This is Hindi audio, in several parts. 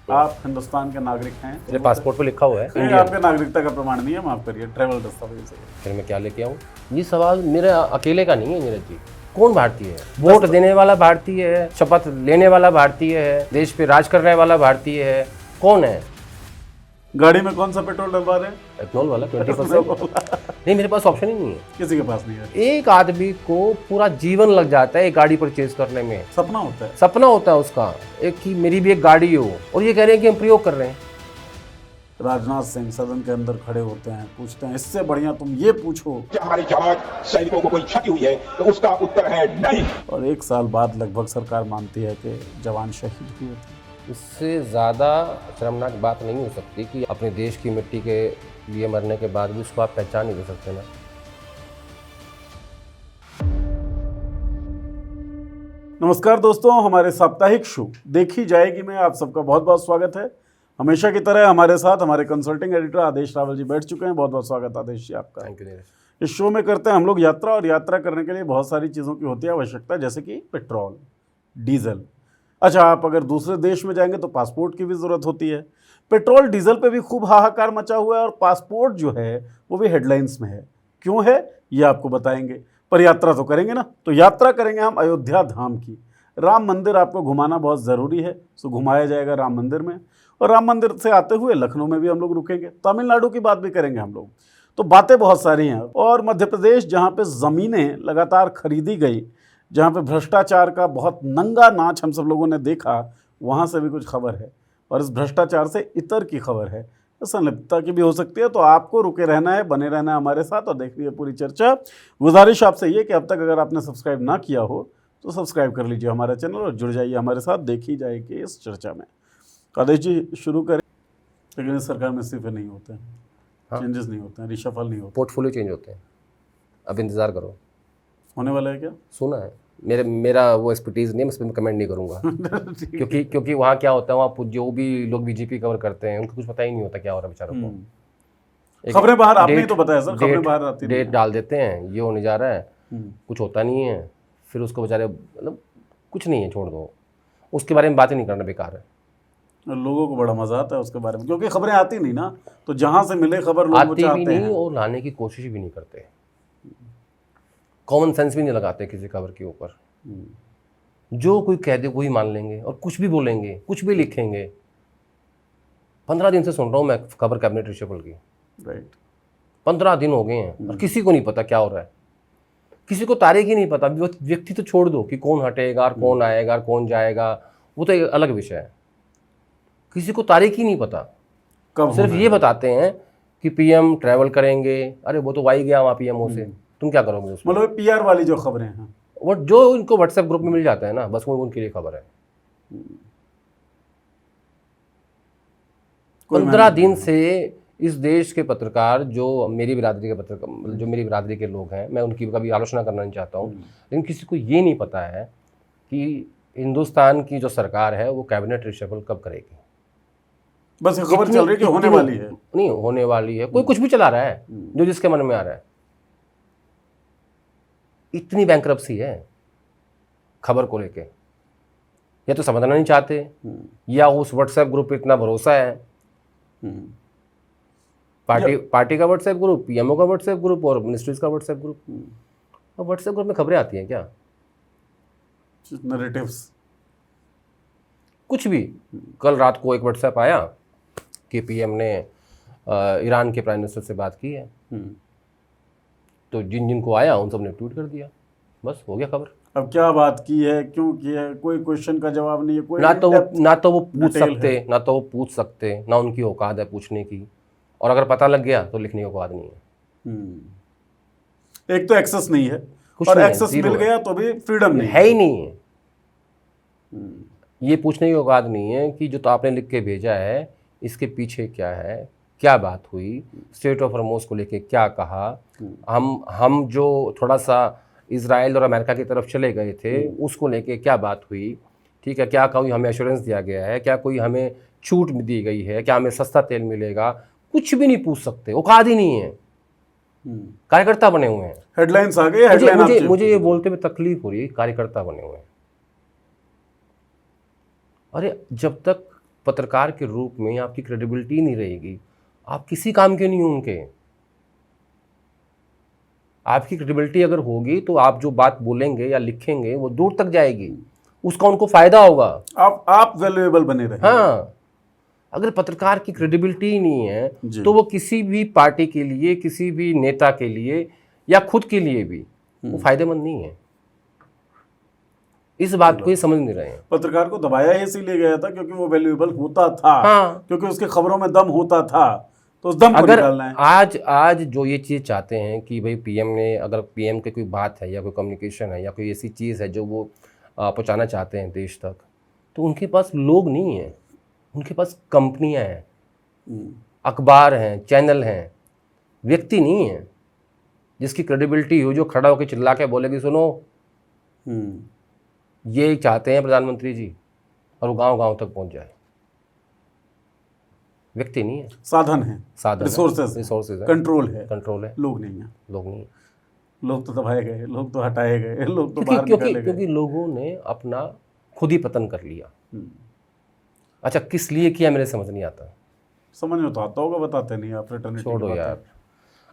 आप हिंदुस्तान के नागरिक हैं। मेरे पासपोर्ट पे लिखा हुआ है नहीं, आपके नागरिकता का प्रमाण नहीं है, माफ करिए, ट्रैवल दस्तावेज है। फिर मैं क्या लेके आऊँ? ये सवाल मेरे अकेले का नहीं है नीरज जी। कौन भारतीय है? वोट देने वाला भारतीय है, शपथ लेने वाला भारतीय है, देश पे राज करने वाला भारतीय है, कौन है? गाड़ी में कौन सा पेट्रोल डलवा रहे हैं? एथनॉल वाला 20%। नहीं, मेरे पास ऑप्शन ही नहीं है। किसी के पास नहीं है। एक आदमी को पूरा जीवन लग जाता है एक गाड़ी परचेज करने में। सपना होता है, सपना होता है उसका एक कि मेरी भी एक गाड़ी हो, और ये कह रहे हैं कि हम प्रयोग कर रहे हैं। राजनाथ सिंह सदन के अंदर खड़े होते हैं, पूछते हैं इससे बढ़िया तुम ये पूछो कि हमारे जवान सैनिकों को कोई क्षति हुई है, तो उसका उत्तर है नहीं। और 1 साल बाद लगभग सरकार मानती है कि जवान शहीद हुए थे। इससे ज़्यादा शर्मनाक बात नहीं हो सकती कि अपने देश की मिट्टी के लिए मरने के बाद भी उसको आप पहचान नहीं दे सकते ना। नमस्कार दोस्तों, हमारे साप्ताहिक शो देखी जाएगी में आप सबका बहुत बहुत स्वागत है। हमेशा की तरह हमारे साथ हमारे कंसल्टिंग एडिटर आदेश रावल जी बैठ चुके हैं। बहुत बहुत स्वागत आदेश जी आपका। Thank you Neeraj. इस शो में करते हैं हम लोग यात्रा, और यात्रा करने के लिए बहुत सारी चीज़ों की होती है आवश्यकता, जैसे कि पेट्रोल, डीजल। अच्छा, आप अगर दूसरे देश में जाएंगे तो पासपोर्ट की भी ज़रूरत होती है। पेट्रोल डीजल पे भी खूब हाहाकार मचा हुआ है, और पासपोर्ट जो है वो भी हेडलाइंस में है। क्यों है ये आपको बताएंगे, पर यात्रा तो करेंगे ना। तो यात्रा करेंगे हम अयोध्या धाम की। राम मंदिर आपको घुमाना बहुत ज़रूरी है, सो घुमाया जाएगा राम मंदिर में। और राम मंदिर से आते हुए लखनऊ में भी हम लोग रुकेंगे, तमिलनाडु की बात भी करेंगे हम लोग। तो बातें बहुत सारी हैं। और मध्य प्रदेश, जहाँ पे ज़मीनें लगातार खरीदी गई, जहाँ पे भ्रष्टाचार का बहुत नंगा नाच हम सब लोगों ने देखा, वहाँ से भी कुछ खबर है। और इस भ्रष्टाचार से इतर की खबर है, संलिप्तता की भी हो सकती है। तो आपको रुके रहना है, बने रहना है हमारे साथ, और देखनी है पूरी चर्चा। गुजारिश आपसे ये कि अब तक अगर आपने सब्सक्राइब ना किया हो तो सब्सक्राइब कर लीजिए हमारा चैनल, और जुड़ जाइए हमारे साथ। देखी जाएगी इस चर्चा में। आदेश जी शुरू करें। लेकिन इस सरकार में इस्तीफे नहीं होते हैं, हाँ। चेंजेस नहीं होते हैं, रिशफल नहीं होता। पोर्टफोलियो चेंज होते हैं, अब इंतज़ार करो। होने वाला है क्या? सुना है, मेरा वो एक्सपर्टीज़ नहीं है, मैं इस पर कमेंट नहीं करूँगा। क्योंकि वहाँ क्या होता है, वहाँ जो भी लोग बीजेपी कवर करते हैं उनको कुछ पता ही नहीं होता क्या हो रहा है बेचारों को। खबरें बाहर आपने ही तो बताया सर, खबरें बाहर आती डेट डाल देते हैं, ये होने जा रहा है, कुछ होता नहीं है, फिर उसको बेचारे मतलब कुछ नहीं है, छोड़ दो, उसके बारे में बात ही नहीं करना, बेकार है। लोगों को बड़ा मजा आता है उसके बारे में, क्योंकि खबरें आती नहीं ना, तो जहां से मिले खबर लोग आती चाहते भी नहीं हैं। और लाने की कोशिश भी नहीं करते, कॉमन सेंस भी नहीं लगाते किसी खबर के ऊपर। जो कोई कह दे वही मान लेंगे, और कुछ भी बोलेंगे, कुछ भी लिखेंगे। 15 दिन से सुन रहा हूँ मैं खबर कैबिनेट रिशफल की। राइट, 15 दिन हो गए हैं और किसी को नहीं पता क्या हो रहा है, किसी को तारीख ही नहीं पता। व्यक्ति तो छोड़ दो कि कौन हटेगा और कौन आएगा और कौन जाएगा, वो तो एक अलग विषय है। किसी को तारीख ही नहीं पता, कब सिर्फ ये बताते हैं कि पीएम ट्रैवल करेंगे। अरे वो तो आ ही गया वहाँ पीएमओ से, तुम क्या करोगे उसमें? मतलब पीआर वाली जो खबरें हैं, वो जो इनको व्हाट्सएप ग्रुप में मिल जाता है ना, बस वो उनके लिए खबर है। 15 दिन से इस देश के पत्रकार, जो मेरी बिरादरी के पत्रकार, जो मेरी बिरादरी के लोग हैं, मैं उनकी कभी आलोचना करना नहीं चाहता हूँ, लेकिन किसी को ये नहीं पता है कि हिंदुस्तान की जो सरकार है वो कैबिनेट रिशफल कब करेगी। बस खबर चल रही है कि होने वाली है। नहीं होने वाली है, कोई कुछ भी चला रहा है जो जिसके मन में आ रहा है। इतनी बैंकरप्सी है खबर को लेके, या तो समझना नहीं चाहते, या उस व्हाट्सएप ग्रुप पे इतना भरोसा है। पार्टी का व्हाट्सएप ग्रुप, पीएमओ का व्हाट्सएप ग्रुप और मिनिस्ट्रीज का व्हाट्सएप ग्रुप। और व्हाट्सएप ग्रुप में खबरें आती हैं क्या? नैरेटिव्स, कुछ भी। कल रात को एक व्हाट्सएप आया कि पीएम ने ईरान के प्राइम मिनिस्टर से बात की है, तो जिन जिनको आया उन सब ने ट्वीट कर दिया, बस हो गया खबर। अब क्या बात की है, क्यों की है, कोई क्वेश्चन का जवाब नहीं है, कोई ना तो वो पूछ डिटेल सकते, ना उनकी औकात है पूछने की, और अगर पता लग गया तो लिखने की औकात नहीं है। एक तो एक्सेस नहीं है, कुछ और नहीं है, एक्सेस जीरो मिल है। गया तो भी फ्रीडम नहीं है ही नहीं है। ये पूछने की औकात नहीं है कि जो तो आपने लिख के भेजा है इसके पीछे क्या है, क्या बात हुई, स्टेट ऑफ हॉर्मुज़ को लेके क्या कहा, हम जो थोड़ा सा इजराइल और अमेरिका की तरफ चले गए थे उसको लेके क्या बात हुई, ठीक है, क्या कोई हमें एश्योरेंस दिया गया है, क्या कोई हमें छूट दी गई है, क्या हमें सस्ता तेल मिलेगा, कुछ भी नहीं पूछ सकते, औकात ही नहीं है। कार्यकर्ता बने हुए हैं। हेडलाइंस आ गई, हेडलाइन मुझे ये बोलते हुए तकलीफ हो रही है, कार्यकर्ता बने हुए हैं। अरे जब तक पत्रकार के रूप में आपकी क्रेडिबिलिटी नहीं रहेगी, आप किसी काम के नहीं हो उनके। आपकी क्रेडिबिलिटी अगर होगी तो आप जो बात बोलेंगे या लिखेंगे वो दूर तक जाएगी, उसका उनको फायदा होगा। आप वैल्यूएबल बने रहे। हाँ, अगर पत्रकार की क्रेडिबिलिटी ही नहीं है जी। तो वो किसी भी पार्टी के लिए, किसी भी नेता के लिए या खुद के लिए भी वो फायदेमंद नहीं है। इस बात को ये समझ नहीं रहे हैं। पत्रकार को दबाया ही इसीलिए गया था क्योंकि वो वैल्यूएबल होता था। हाँ। क्योंकि उसके खबरों में दम होता था, तो उस दम को अगर निकालना है। आज जो ये चीज़ चाहते हैं कि भाई पीएम ने, अगर पीएम की कोई बात है या कोई कम्युनिकेशन है या कोई ऐसी चीज़ है जो वो पहुंचाना चाहते हैं देश तक, तो उनके पास लोग नहीं हैं, उनके पास कंपनियां हैं, अखबार हैं, चैनल हैं, व्यक्ति नहीं है जिसकी क्रेडिबिलिटी हो, जो खड़ा होकर चिल्ला के बोलेगी सुनो ये चाहते हैं प्रधानमंत्री जी, और वो गांव-गांव तक पहुंच जाए। व्यक्ति नहीं है, साधन है, साधन, रिसोर्सेज है, कंट्रोल है, लोग नहीं है। लोग तो दबाए गए, लोग तो हटाए गए, लोग तो बाहर निकाले गए। क्योंकि लोगों ने अपना खुद ही पतन कर लिया। अच्छा, किस लिए किया मेरे समझ नहीं आता। समझ में तो आता होगा, बताते नहीं आप। फ्रेटर्निटी छोड़ो यार,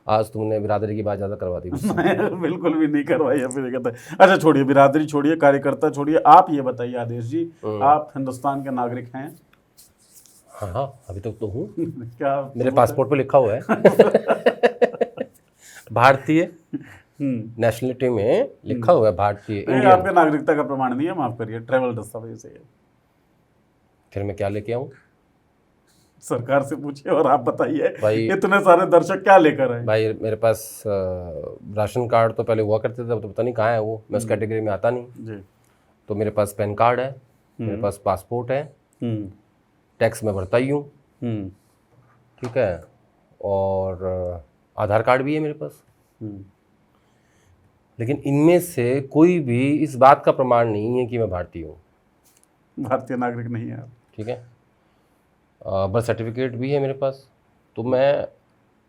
आज तुमने बिरादरी की बात ज़्यादा करवा दी। बिल्कुल भी नहीं करवाई है। फिर कहते हैं अच्छा छोड़िए, बिरादरी छोड़िए, कार्यकर्ता छोड़िए, आप ये बताइए आदेश जी, आप हिंदुस्तान के नागरिक हैं? हाँ, अभी तक तो हूँ। क्या मेरे पासपोर्ट पे लिखा हुआ है भारतीय, नेशनलिटी में लिखा हुआ है भारतीय, इंडियन। आपके नागरिकता का प्रमाण नहीं है, माफ करिए, ट्रैवल दस्तावेज है। फिर मैं क्या लेके आऊँ? सरकार से पूछिए और आप बताइए भाई, इतने सारे दर्शक क्या लेकर आए? भाई मेरे पास राशन कार्ड तो पहले हुआ करते थे, तो पता नहीं कहाँ है वो, मैं उस कैटेगरी में आता नहीं जी। तो मेरे पास पैन कार्ड है, मेरे पास पासपोर्ट है, टैक्स में भरता ही हूँ, ठीक है, और आधार कार्ड भी है मेरे पास। लेकिन इनमें से कोई भी इस बात का प्रमाण नहीं है कि मैं भारतीय हूँ, भारतीय नागरिक नहीं है आप, ठीक है। बर्थ सर्टिफिकेट भी है मेरे पास। तो मैं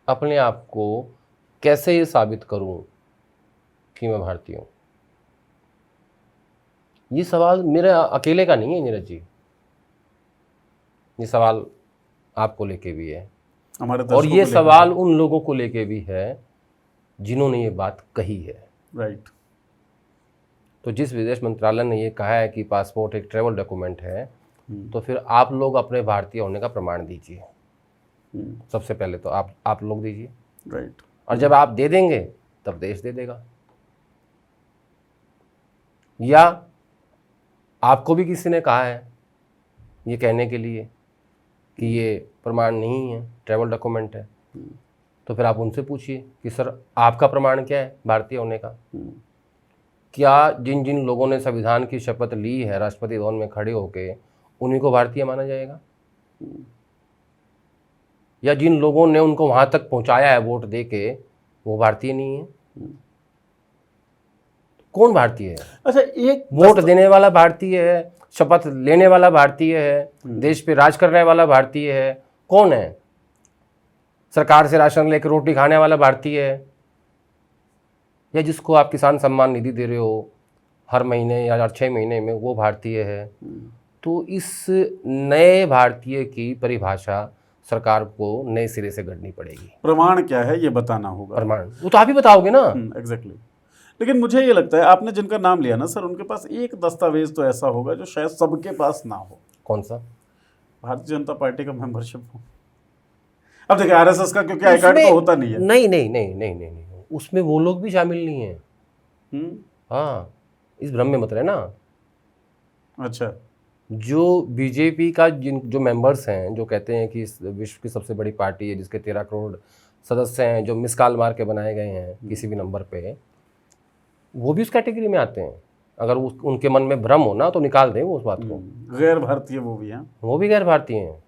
अपने आप को कैसे ये साबित करूं कि मैं भारतीय हूं? ये सवाल मेरे अकेले का नहीं है नीरज जी, ये सवाल आपको लेके भी है, और ये सवाल उन लोगों को लेके भी है जिन्होंने ये बात कही है। राइट। तो जिस विदेश मंत्रालय ने ये कहा है कि पासपोर्ट एक ट्रैवल डॉक्यूमेंट है, तो फिर आप लोग अपने भारतीय होने का प्रमाण दीजिए। सबसे पहले तो आप लोग दीजिए। राइट। और जब आप दे देंगे तब देश दे देगा, या आपको भी किसी ने कहा है ये कहने के लिए कि ये प्रमाण नहीं है, ट्रैवल डॉक्यूमेंट है, तो फिर आप उनसे पूछिए कि सर आपका प्रमाण क्या है भारतीय होने का? क्या जिन जिन लोगों ने संविधान की शपथ ली है राष्ट्रपति भवन में खड़े होके, उन्हीं को भारतीय माना जाएगा? या जिन लोगों ने उनको वहां तक पहुंचाया है वोट देके, वो भारतीय नहीं है? कौन भारतीय है? अच्छा, एक वोट देने वाला भारतीय है, शपथ लेने वाला भारतीय है, देश पे राज करने वाला भारतीय है, कौन है? सरकार से राशन लेकर रोटी खाने वाला भारतीय है, या जिसको आप किसान सम्मान निधि दे रहे हो हर महीने या हर 6 महीने में, वो भारतीय है? तो इस नए भारतीय की परिभाषा सरकार को नए सिरे से गढ़नी पड़ेगी। प्रमाण क्या है ये बताना होगा। प्रमाण वो तो आप ही बताओगे ना। एग्जैक्टली। लेकिन मुझे ये लगता है, आपने जिनका नाम लिया ना सर, उनके पास एक दस्तावेज तो ऐसा होगा जो शायद सबके पास ना हो। कौन सा? भारतीय जनता पार्टी का मेंबरशिप हो। अब देखिए आरएसएस का क्योंकि आई कार्ड तो होता नहीं है। नहीं, उसमें वो लोग भी शामिल नहीं है। हाँ, इस भ्रम में मत रहना। अच्छा। जो बीजेपी का जो मेंबर्स हैं, जो कहते हैं कि इस विश्व की सबसे बड़ी पार्टी है जिसके 13 करोड़ सदस्य हैं, जो मिस कॉल मार के बनाए गए हैं किसी भी नंबर पे, वो भी उस कैटेगरी में आते हैं। अगर उनके मन में भ्रम हो ना तो निकाल दें वो उस बात को। गैर भारतीय वो भी हैं, वो भी गैर भारतीय हैं।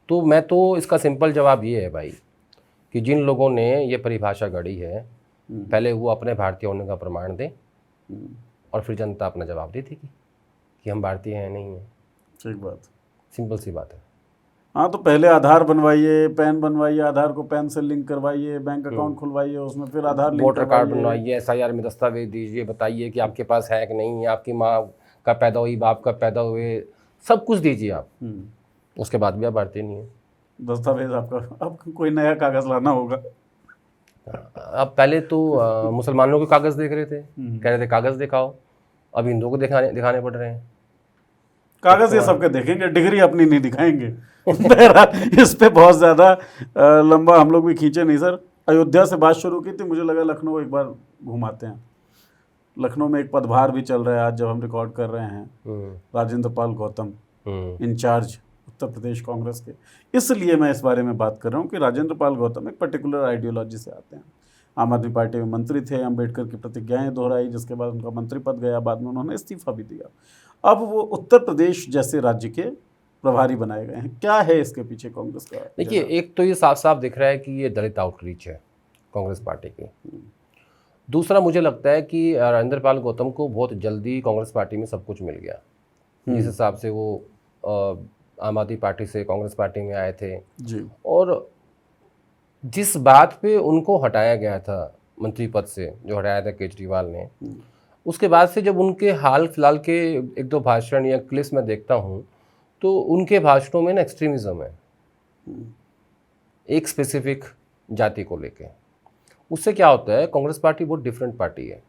तो मैं तो इसका सिंपल जवाब ये है भाई कि जिन लोगों ने ये परिभाषा गढ़ी है, पहले वो अपने भारतीय होने का प्रमाण दें, और फिर जनता अपना जवाब दे देगी कि हम भारतीय हैं नहीं हैं। ठीक बात, सिंपल सी बात है। हाँ, तो पहले आधार बनवाइए, पैन बनवाइए, आधार को पैन से लिंक करवाइए, बैंक अकाउंट खुलवाइए, उसमें फिर आधार लिंक वोटर कार्ड बनवाइए, SIR में दस्तावेज दीजिए, बताइए कि आपके पास है कि नहीं है, आपकी माँ कब पैदा हुई, बाप कब पैदा हुए, सब कुछ दीजिए आप, हम्म। उसके बाद भी आप बांटते नहीं है। दस्तावेज आपका, अब कोई नया कागज लाना होगा। अब पहले तो मुसलमानों के कागज़ देख रहे थे, कह रहे थे कागज़ दिखाओ, अब हिंदुओं को दिखाने पड़ रहे हैं। कागज ये सबके देखेंगे, डिग्री अपनी नहीं दिखाएंगे। बहरहाल इस पे बहुत ज़्यादा लंबा हम लोग भी खींचे नहीं सर। अयोध्या से बात शुरू की थी, मुझे लगा लखनऊ एक बार घुमाते हैं। लखनऊ में एक पदभार भी चल रहा है आज जब हम रिकॉर्ड कर रहे हैं, राजेंद्र पाल गौतम इंचार्ज उत्तर प्रदेश कांग्रेस के। इसलिए मैं इस बारे में बात कर रहा हूँ कि राजेंद्र पाल गौतम एक पर्टिकुलर आइडियोलॉजी से आते हैं। आम आदमी पार्टी में मंत्री थे, अम्बेडकर की प्रतिज्ञाएं दोहराई, जिसके बाद उनका मंत्री पद गया, बाद में उन्होंने इस्तीफा भी दिया। अब वो उत्तर प्रदेश जैसे राज्य के प्रभारी बनाए गए हैं। क्या है इसके पीछे कांग्रेस का? देखिए, एक तो ये साफ साफ दिख रहा है कि ये दलित आउटरीच है कांग्रेस पार्टी की। दूसरा, मुझे लगता है कि राजेंद्र पाल गौतम को बहुत जल्दी कांग्रेस पार्टी में सब कुछ मिल गया। जिस हिसाब से वो आम आदमी पार्टी से कांग्रेस पार्टी में आए थे जी, और जिस बात पे उनको हटाया गया था मंत्री पद से, जो हटाया था केजरीवाल ने, उसके बाद से जब उनके हाल फिलहाल के एक दो भाषण या क्लिप्स में देखता हूँ तो उनके भाषणों में ना एक्सट्रीमिज्म है, एक स्पेसिफिक जाति को लेके। उससे क्या होता है, कांग्रेस पार्टी बहुत डिफरेंट पार्टी है।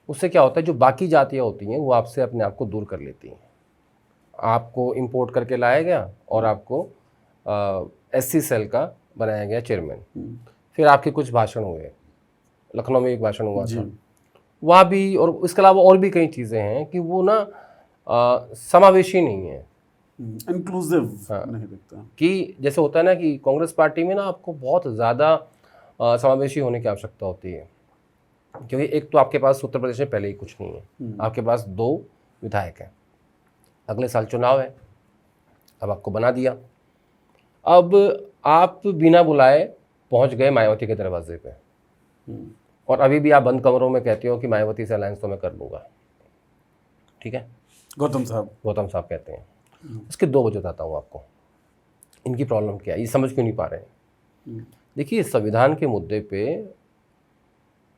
उससे क्या होता है, जो बाकी जातियाँ होती हैं वो आपसे अपने आप को दूर कर लेती हैं। आपको इंपोर्ट करके लाया गया और आपको SC सेल का बनाया गया चेयरमैन। फिर आपके कुछ भाषण हुए, लखनऊ में एक भाषण हुआ था वहाँ भी, और इसके अलावा और भी कई चीज़ें हैं कि वो ना समावेशी नहीं है, इंक्लूसिव नहीं दिखता। कि जैसे होता है ना कि कांग्रेस पार्टी में ना आपको बहुत ज़्यादा समावेशी होने की आवश्यकता होती है, क्योंकि एक तो आपके पास उत्तर प्रदेश में पहले ही कुछ नहीं है, आपके पास 2 विधायक हैं, अगले साल चुनाव है, अब आपको बना दिया। अब आप बिना बुलाए पहुंच गए मायावती के दरवाजे पे, और अभी भी आप बंद कमरों में कहते हो कि मायावती से अलायंस तो मैं कर लूँगा। ठीक है, गौतम साहब कहते हैं। उसके 2 वजह बताता हूँ आपको, इनकी प्रॉब्लम क्या है, ये समझ क्यों नहीं पा रहे हैं। देखिए, संविधान के मुद्दे पे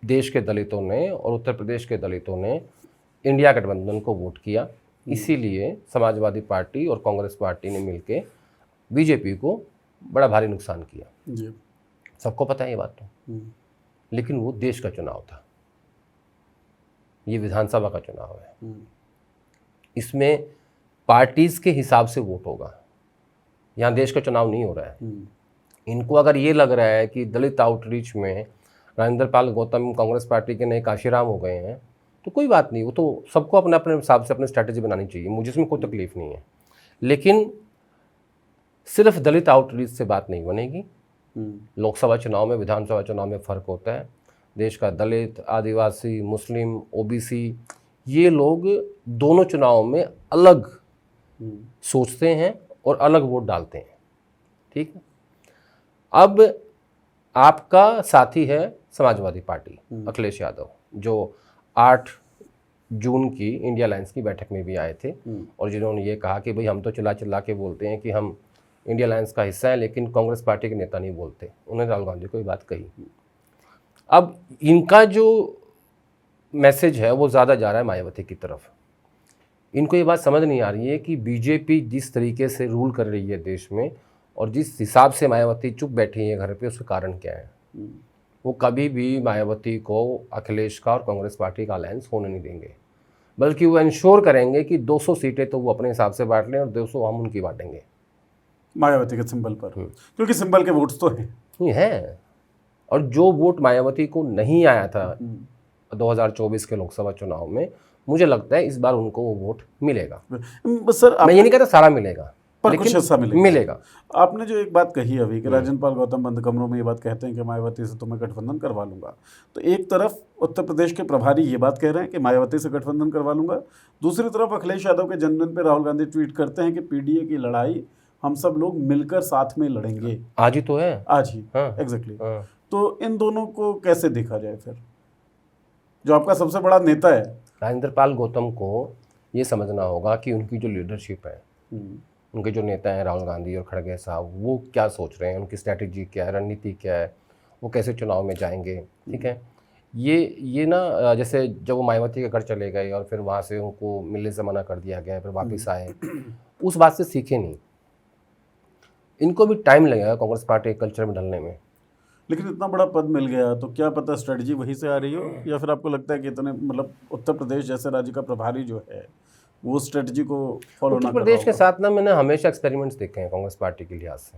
देश के दलितों ने और उत्तर प्रदेश के दलितों ने इंडिया गठबंधन को वोट किया, इसीलिए समाजवादी पार्टी और कांग्रेस पार्टी ने मिलके बीजेपी को बड़ा भारी नुकसान किया। जी, सबको पता है ये बात तो। लेकिन वो देश का चुनाव था, ये विधानसभा का चुनाव है, इसमें पार्टीज के हिसाब से वोट होगा, यहाँ देश का चुनाव नहीं हो रहा है। इनको अगर ये लग रहा है कि दलित आउटरीच में राजेंद्र पाल गौतम कांग्रेस पार्टी के नए काशीराम हो गए हैं, तो कोई बात नहीं, वो तो सबको अपने अपने हिसाब से अपनी स्ट्रैटेजी बनानी चाहिए, मुझे इसमें कोई तकलीफ नहीं है। लेकिन सिर्फ दलित आउटरीच से बात नहीं बनेगी। लोकसभा चुनाव में, विधानसभा चुनाव में फ़र्क होता है। देश का दलित, आदिवासी, मुस्लिम, OBC, ये लोग दोनों चुनावों में अलग सोचते हैं और अलग वोट डालते हैं। ठीक है, अब आपका साथी है समाजवादी पार्टी, अखिलेश यादव, जो 8 जून की इंडिया अलायंस की बैठक में भी आए थे और जिन्होंने ये कहा कि भाई हम तो चिल्ला चिल्ला के बोलते हैं कि हम इंडिया अलायंस का हिस्सा है, लेकिन कांग्रेस पार्टी के नेता नहीं बोलते। उन्होंने राहुल गांधी को ये बात कही। अब इनका जो मैसेज है वो ज़्यादा जा रहा है मायावती की तरफ। इनको ये बात समझ नहीं आ रही है कि बीजेपी जिस तरीके से रूल कर रही है देश में और जिस हिसाब से मायावती चुप बैठी है घर पे, उसका कारण क्या है। वो कभी भी मायावती को अखिलेश का और कांग्रेस पार्टी का अलायंस होने नहीं देंगे, बल्कि वो इंश्योर करेंगे कि 200 सीटें तो वो अपने हिसाब से बांट लें और 200 हम उनकी बांटेंगे मायावती के सिंबल पर, क्योंकि सिंबल के वोट्स तो हैं। ये है। और जो वोट मायावती को नहीं आया था 2024 के लोकसभा चुनाव में, मुझे लगता है इस बार उनको वो वोट मिलेगा। सर मैं ये नहीं कहता सारा मिलेगा, पर कुछ हिस्सा मिलेगा। आपने जो एक बात कही अभी कि राजेंद्र पाल गौतम बंद कमरों में ये बात कहते हैं कि मायावती से तो मैं गठबंधन करवा लूंगा, तो एक तरफ उत्तर प्रदेश के प्रभारी ये बात कह रहे हैं कि मायावती से गठबंधन करवा लूंगा, दूसरी तरफ अखिलेश यादव के जन्मदिन पर राहुल गांधी ट्वीट करते हैं कि PDA की लड़ाई हम सब लोग मिलकर साथ में लड़ेंगे। आज ही तो है, आज ही, हाँ, एग्जैक्टली। हाँ। तो इन दोनों को कैसे देखा जाए फिर, जो आपका सबसे बड़ा नेता है? राजेंद्र पाल गौतम को ये समझना होगा कि उनकी जो लीडरशिप है, उनके जो नेता हैं राहुल गांधी और खड़गे साहब, वो क्या सोच रहे हैं, उनकी स्ट्रैटेजी क्या है, रणनीति क्या है, वो कैसे चुनाव में जाएंगे। ठीक है, ये ना जैसे जब वो मायावती के घर चले गए और फिर वहाँ से उनको मिलने से मना कर दिया गया, फिर वापस आए, उस बात से सीखे नहीं। इनको भी टाइम लगेगा कांग्रेस पार्टी के कल्चर में ढलने में। लेकिन इतना बड़ा पद मिल गया तो क्या पता स्ट्रेटजी वहीं से आ रही हो, या फिर आपको लगता है कि इतने मतलब उत्तर प्रदेश जैसे राज्य का प्रभारी जो है वो स्ट्रेटजी को फॉलो ना उत्तर कर रहा प्रदेश के होगा? साथ ना मैंने हमेशा एक्सपेरिमेंट्स देखे हैं कांग्रेस पार्टी के लिहाज से,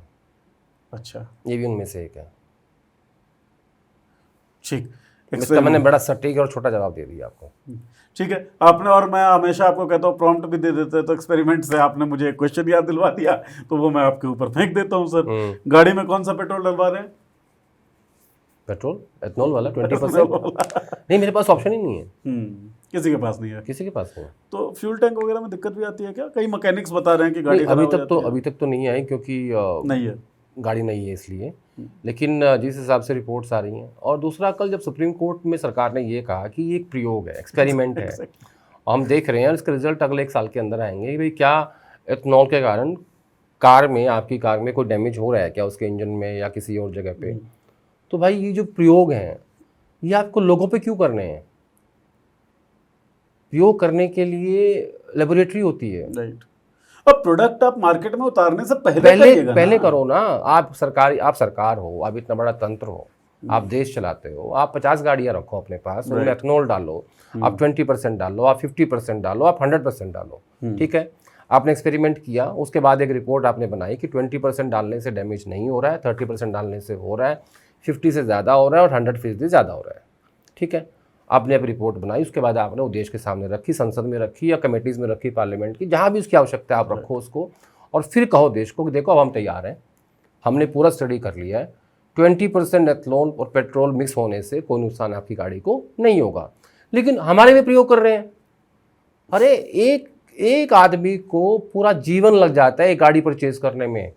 अच्छा, ये भी उनमें से एक है। ठीक। इसका मैंने बड़ा सटीक और छोटा जवाब दे दिया आपको। ठीक है, आपने, और मैं हमेशा आपको कहता हूँ प्रॉम्प्ट भी दे देते हैं, तो एक्सपेरिमेंट से आपने मुझे एक क्वेश्चन याद दिलवा दिया, तो वो मैं आपके ऊपर फेंक देता हूँ सर। गाड़ी में कौन सा पेट्रोल डलवा रहे हैं? पेट्रोल एथनॉल वाला 20%। नहीं, मेरे पास ऑप्शन ही नहीं है। किसी के पास नहीं है। किसी के पास नहीं है। तो फ्यूल टैंक वगैरह में दिक्कत भी आती है क्या? कई मैकेनिक्स बता रहे हैं कि गाड़ी नहीं, खराब अभी हो तक जाती तो है। अभी तक तो नहीं आई, क्योंकि नहीं है। गाड़ी नहीं है इसलिए। लेकिन जिस हिसाब से रिपोर्ट्स आ रही हैं, और दूसरा कल जब सुप्रीम कोर्ट में सरकार ने ये कहा कि ये एक प्रयोग है, एक्सपेरिमेंट है, हम देख रहे हैं इसका रिजल्ट अगले 1 साल के अंदर आएंगे कि भाई क्या एथनॉल के कारण कार में, आपकी कार में कोई डैमेज हो रहा है क्या, उसके इंजन में या किसी और जगह पे। तो भाई ये जो प्रयोग हैं ये आपको लोगों पे क्यों करने हैं? प्रयोग करने के लिए लेबोरेटरी होती है। राइट। अब प्रोडक्ट आप मार्केट में उतारने से पहले पहले करो ना। आप सरकार हो, आप इतना बड़ा तंत्र हो, आप देश चलाते हो, आप 50 गाड़ियां रखो अपने पास, उनमें एथनॉल डालो, आप 20% डालो, आप 50% डालो, आप 100% डालो, ठीक है। आपने एक्सपेरिमेंट किया, उसके बाद एक रिपोर्ट आपने बनाई कि 20% डालने से डैमेज नहीं हो रहा है, 30% डालने से हो रहा है, 50 से ज़्यादा हो रहा है और 100% ज़्यादा हो रहा है, ठीक है। आपने अब रिपोर्ट बनाई, उसके बाद आपने वो देश के सामने रखी, संसद में रखी या कमेटीज़ में रखी, पार्लियामेंट की, जहाँ भी उसकी आवश्यकता है आप रखो उसको, और फिर कहो देश को कि देखो अब हम तैयार हैं, हमने पूरा स्टडी कर लिया है, 20% एथनॉल और पेट्रोल मिक्स होने से कोई नुकसान आपकी गाड़ी को नहीं होगा। लेकिन हमारे में प्रयोग कर रहे हैं। अरे एक आदमी को पूरा जीवन लग जाता है एक गाड़ी परचेज करने में।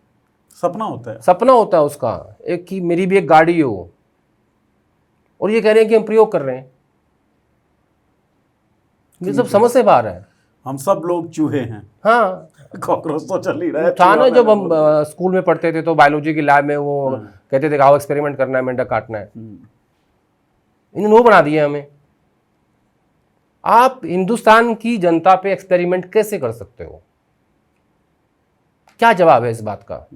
सपना होता है, सपना होता है उसका एक कि मेरी भी एक गाड़ी हो, और ये कह रहे हैं कि हम प्रयोग कर रहे हैं। ये सब समझ से बाहर है। हम सब लोग चूहे हैं। हाँ, कॉकरोच तो चल ही रहा है। था ना, जब हम स्कूल में पढ़ते थे तो बायोलॉजी की लैब में वो कहते थे आओ एक्सपेरिमेंट करना है, मेंढक काटना है। इन्होंने वो बना दिया हमें। आप हिंदुस्तान की जनता पे एक्सपेरिमेंट कैसे कर सकते हो? क्या जवाब है इस बात का?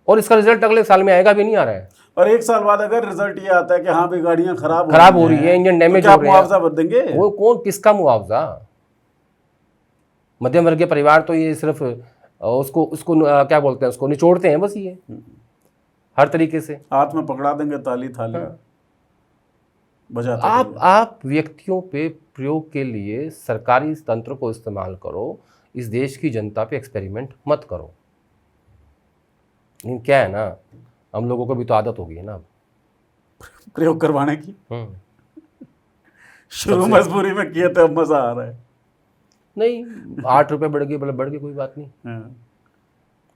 और इसका रिजल्ट अगले साल में आएगा भी नहीं आ रहा है। और 1 साल बाद अगर रिजल्ट ये आता है कि हाँ भी गाड़ियां खराब हो रही है, इंजन डैमेज हो रहे हैं, मुआवजा देंगे? वो कौन, किसका मुआवजा? मध्यम वर्गीय परिवार तो ये सिर्फ उसको क्या बोलते हैं, उसको निचोड़ते हैं बस, ये हर तरीके से हाथ में पकड़ा देंगे ताली थाली बजाते। आप व्यक्तियों पे प्रयोग के लिए सरकारी तंत्र को इस्तेमाल करो, इस देश की जनता पे एक्सपेरिमेंट मत करो। लेकिन क्या है ना, हम लोगों को भी तो आदत होगी है ना प्रयोग करवाने की। शुरू मजबूरी में किए थे, अब मजा आ रहा है। नहीं, 8 रुपये बढ़ गए, बढ़ गए कोई बात नहीं।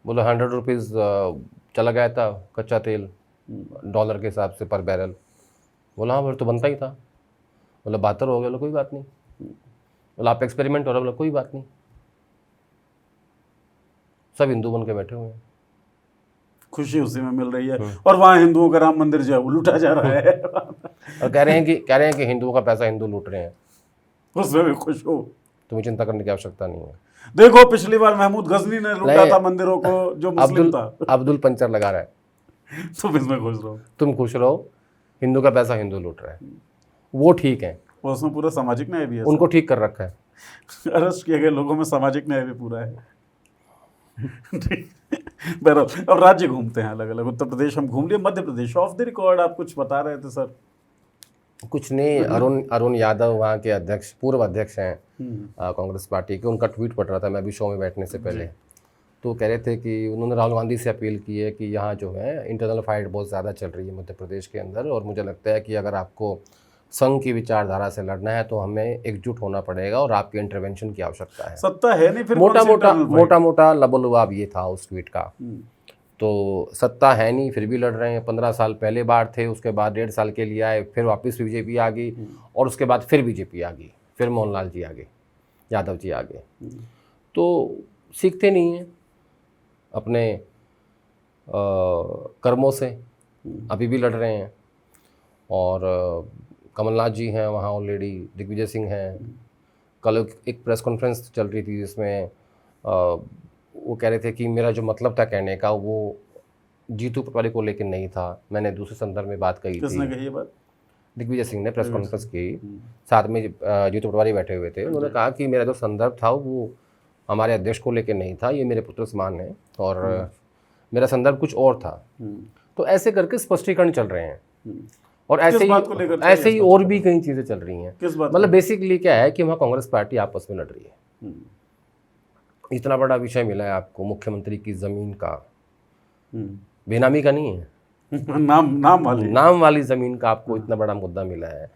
बोलो 100 रुपीज़ चला गया था कच्चा तेल डॉलर के हिसाब से पर बैरल। बोला हाँ, फिर तो बनता ही था। बोला 72 हो गया। बोला कोई बात नहीं। बोला आप एक्सपेरिमेंट हो रहा। बोला कोई बात नहीं। सब हिंदू बन के बैठे हुए हैं, खुशी उसी में मिल रही है, और वहाँ हिंदुओं का राम मंदिर जो है वो लूटा जा रहा है। और कह रहे हैं कि हिंदुओं का पैसा हिंदू लूट रहे हैं। उसमें भी खुश हो। तुम्हें चिंता करने की आवश्यकता नहीं है। देखो पिछली बार महमूद गजनी ने लूटा था मंदिरों को, जो मुस्लिम था। अब्दुल पंचर लगा रहा है। तुम इसमें खुश रहो। तुम खुश रहो, हिंदू का पैसा हिंदू लूट रहा है, वो ठीक है। और उसमें पूरा सामाजिक न्याय भी है। उनको ठीक कर रखा है। अरेस्ट किए गए लोगों में सामाजिक न्याय भी पूरा है। बहरहाल अब राज्य घूमते हैं अलग अलग। उत्तर प्रदेश हम घूम लिए, Madhya Pradesh of the record आप कुछ बता रहे थे सर। कुछ नहीं, अरुण यादव वहाँ के अध्यक्ष, पूर्व अध्यक्ष हैं कांग्रेस पार्टी के। उनका ट्वीट पढ़ रहा था मैं अभी शो में बैठने से पहले। तो कह रहे थे कि उन्होंने राहुल गांधी से अपील की है कि यहाँ जो है इंटरनल फाइट बहुत ज़्यादा चल रही है मध्य प्रदेश के अंदर, और मुझे लगता है कि अगर आपको संघ की विचारधारा से लड़ना है तो हमें एकजुट होना पड़ेगा और आपके इंटरवेंशन की आवश्यकता है। सत्ता है नहीं, फिर मोटा लबोलुआब ये था उस ट्वीट का। तो सत्ता है नहीं फिर भी लड़ रहे हैं। 15 साल पहले बार थे, उसके बाद 1.5 साल के लिए आए, फिर वापस बीजेपी आ गई, और उसके बाद फिर बीजेपी आ गई, फिर मोहनलाल जी आ गए, यादव जी आ गए। तो सीखते नहीं हैं अपने कर्मों से, अभी भी लड़ रहे हैं। और कमलनाथ जी हैं वहाँ ऑलरेडी, दिग्विजय सिंह हैं। कल एक प्रेस कॉन्फ्रेंस चल रही थी जिसमें वो कह रहे थे कि मेरा जो मतलब था कहने का वो जीतू पटवारी को लेकर नहीं था, मैंने दूसरे संदर्भ में बात कही किसने थी। कही ये बात? दिग्विजय सिंह ने प्रेस कॉन्फ्रेंस की, साथ में जीतू पटवारी बैठे हुए थे। उन्होंने कहा कि मेरा जो संदर्भ था वो हमारे अध्यक्ष को लेकर नहीं था, ये मेरे पुत्र समान है और मेरा संदर्भ कुछ और था। तो ऐसे करके स्पष्टीकरण चल रहे हैं और किस बात को लेकर ऐसे ही और भी कई चीज़ें चल रही हैं। किस बात? मतलब बेसिकली क्या है कि वहाँ कांग्रेस पार्टी आपस में लड़ रही है। इतना बड़ा विषय मिला है आपको मुख्यमंत्री की ज़मीन का, बेनामी का नहीं है, नाम वाली ज़मीन का आपको इतना बड़ा मुद्दा मिला है,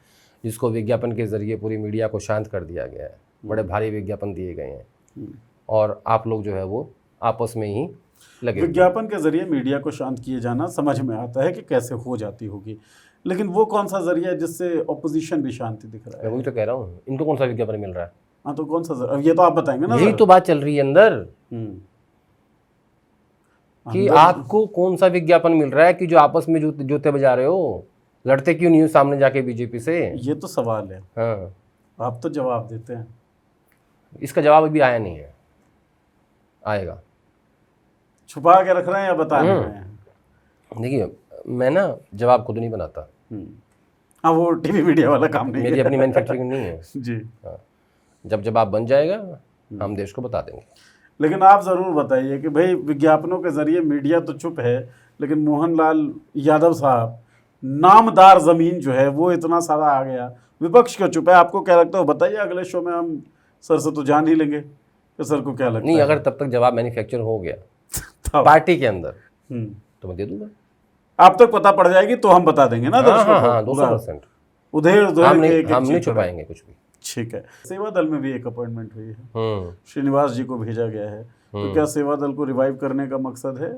जिसको विज्ञापन के जरिए पूरी मीडिया को शांत कर दिया गया है। बड़े भारी विज्ञापन दिए गए हैं और आप लोग जो है वो आपस में ही लगे। विज्ञापन के जरिए मीडिया को शांत किए जाना समझ में आता है कि कैसे हो जाती होगी, लेकिन वो कौन सा जरिया है जिससे ऑपोजिशन भी शांति दिख रहा है? मैं वही तो कह रहा हूँ, इनको कौन सा विज्ञापन मिल रहा है? हाँ तो कौन सा अब ये तो आप बताएंगे ना। यही तो बात चल रही है अंदर कि आपको कौन सा विज्ञापन मिल रहा है कि जो आपस में जूते बजा रहे हो, लड़ते क्यों नहीं हो सामने जाके बीजेपी से? ये तो सवाल है। हाँ, आप तो जवाब देते हैं। इसका जवाब अभी आया नहीं है, आएगा। छुपा के रख रहे हैं या बता रहे हैं? देखिए मैं ना जवाब खुद नहीं बनाता, हाँ वो टीवी मीडिया वाला काम नहीं मेरी अपनी मैन्युफैक्चरिंग नहीं है जी। हाँ, जब जवाब बन जाएगा हम देश को बता देंगे। लेकिन आप ज़रूर बताइए कि भाई विज्ञापनों के जरिए मीडिया तो चुप है, लेकिन मोहनलाल यादव साहब नामदार ज़मीन जो है वो इतना सारा आ गया, विपक्ष क्यों चुप है? आपको क्या लगता है? बताइए, अगले शो में हम सर से तो जान ही लेंगे कि सर को क्या लगता नहीं, है। अगर तब तक जवाब मैन्युफैक्चर हो गया पार्टी के अंदर तो मैं दे दूंगा। आप तक पता पड़ जाएगी तो हम बता देंगे ना दर्शकों को। हाँ 200%। उधेड़ हम के नहीं छुपाएंगे कुछ भी। ठीक है। सेवा दल में भी एक अपॉइंटमेंट हुई है, श्रीनिवास जी को भेजा गया है, तो क्या सेवा दल को रिवाइव करने का मकसद है?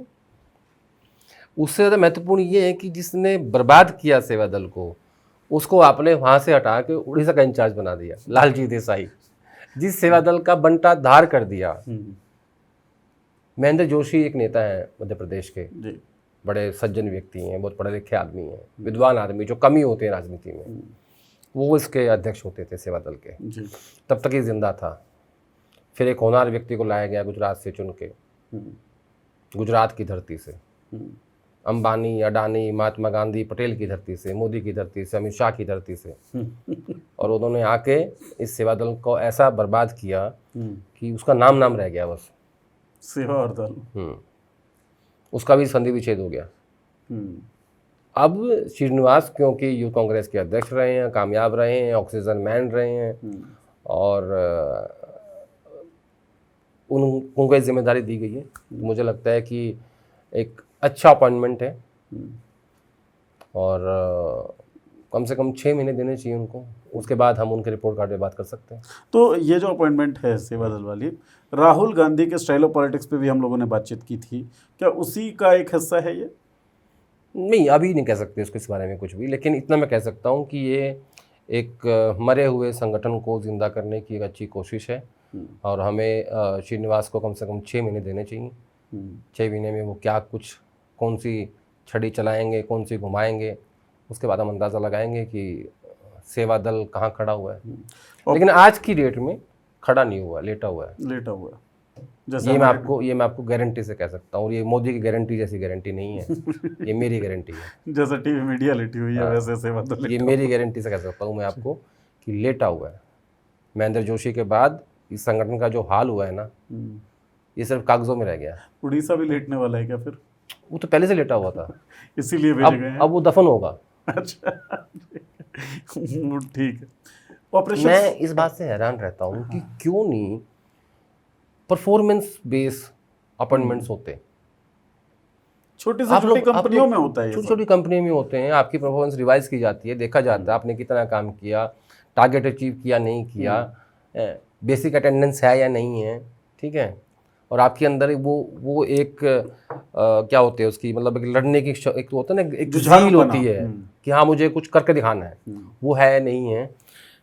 उससे ज़्यादा महत्वपूर्ण ये है कि जिसने बर्बाद किया सेवा दल को, उसको आपने वहाँ से हटा के उड़ीसा का इंचार्ज बना दिया, लालजी देसाई। जिस सेवा दल का बंटा धार कर दिया। महेंद्र जोशी एक नेता है मध्य प्रदेश के, बड़े सज्जन व्यक्ति हैं, बहुत पढ़े लिखे आदमी हैं, विद्वान आदमी, जो कमी होते हैं राजनीति में, वो इसके अध्यक्ष होते थे सेवा दल के। तब तक ही जिंदा था। फिर एक होनहार व्यक्ति को लाया गया गुजरात से चुन के, गुजरात की धरती से, अंबानी, अडानी, महात्मा गांधी, पटेल की धरती से, मोदी की धरती से, अमित शाह की धरती से, और उन्होंने आके इस सेवा दल को ऐसा बर्बाद किया कि उसका नाम रह गया बस, सेवा और दल। उसका भी संधि विच्छेद हो गया। अब श्रीनिवास क्योंकि यूथ कांग्रेस के अध्यक्ष रहे हैं, कामयाब रहे हैं, ऑक्सीजन मैन रहे हैं, और उनको ये जिम्मेदारी दी गई है, मुझे लगता है कि एक अच्छा अपॉइंटमेंट है, और कम से कम 6 महीने देने चाहिए उनको। उसके बाद हम उनके रिपोर्ट कार्ड पे बात कर सकते हैं। तो ये जो अपॉइंटमेंट है सेवा दल वाली, राहुल गांधी के स्टाइल ऑफ पॉलिटिक्स पे भी हम लोगों ने बातचीत की थी, क्या उसी का एक हिस्सा है ये? नहीं, अभी नहीं कह सकते उसके इस बारे में कुछ भी, लेकिन इतना मैं कह सकता हूँ कि ये एक मरे हुए संगठन को जिंदा करने की एक अच्छी कोशिश है, और हमें श्रीनिवास को कम से कम 6 महीने देने चाहिए। 6 महीने में वो क्या कुछ, कौन सी छड़ी चलाएंगे, कौन सी घुमाएंगे, उसके बाद हम अंदाज़ा लगाएंगे कि सेवा दल कहाँ खड़ा हुआ है। लेकिन आज की डेट में खड़ा नहीं हुआ, लेटा हुआ है। ये मैं आपको गारंटी से कह सकता हूँ, और ये मोदी की गारंटी जैसी गारंटी नहीं है, ये मेरी गारंटी है। जैसे टीवी मीडिया लेटी हुई है वैसे सेवा दल, ये मेरी गारंटी से कह सकता हूँ मैं आपको कि लेटा हुआ है। महेंद्र जोशी के बाद इस संगठन का जो हाल हुआ है ना, ये सिर्फ कागजों में रह गया। उड़ीसा भी लेटने वाला है क्या फिर? वो तो पहले से लेटा हुआ था, इसीलिए भेजे गए हैं। अब वो दफन होगा। अच्छा ठीक है। ऑपरेशन, मैं इस बात से हैरान रहता हूँ कि क्यों नहीं परफॉर्मेंस बेस अपॉइंटमेंट्स होते। छोटी से छोटी कंपनियों में होता है, छोटी कंपनी में होते हैं। आपकी परफॉर्मेंस रिवाइज की जाती है, देखा जाता है आपने कितना काम किया, टारगेट अचीव किया नहीं किया, बेसिक अटेंडेंस है या नहीं है, ठीक है। और आपके अंदर वो एक क्या होते हैं उसकी, मतलब एक लड़ने की एक होता है ना, एक ज़ील होती है कि हाँ मुझे कुछ करके दिखाना है, वो है नहीं है।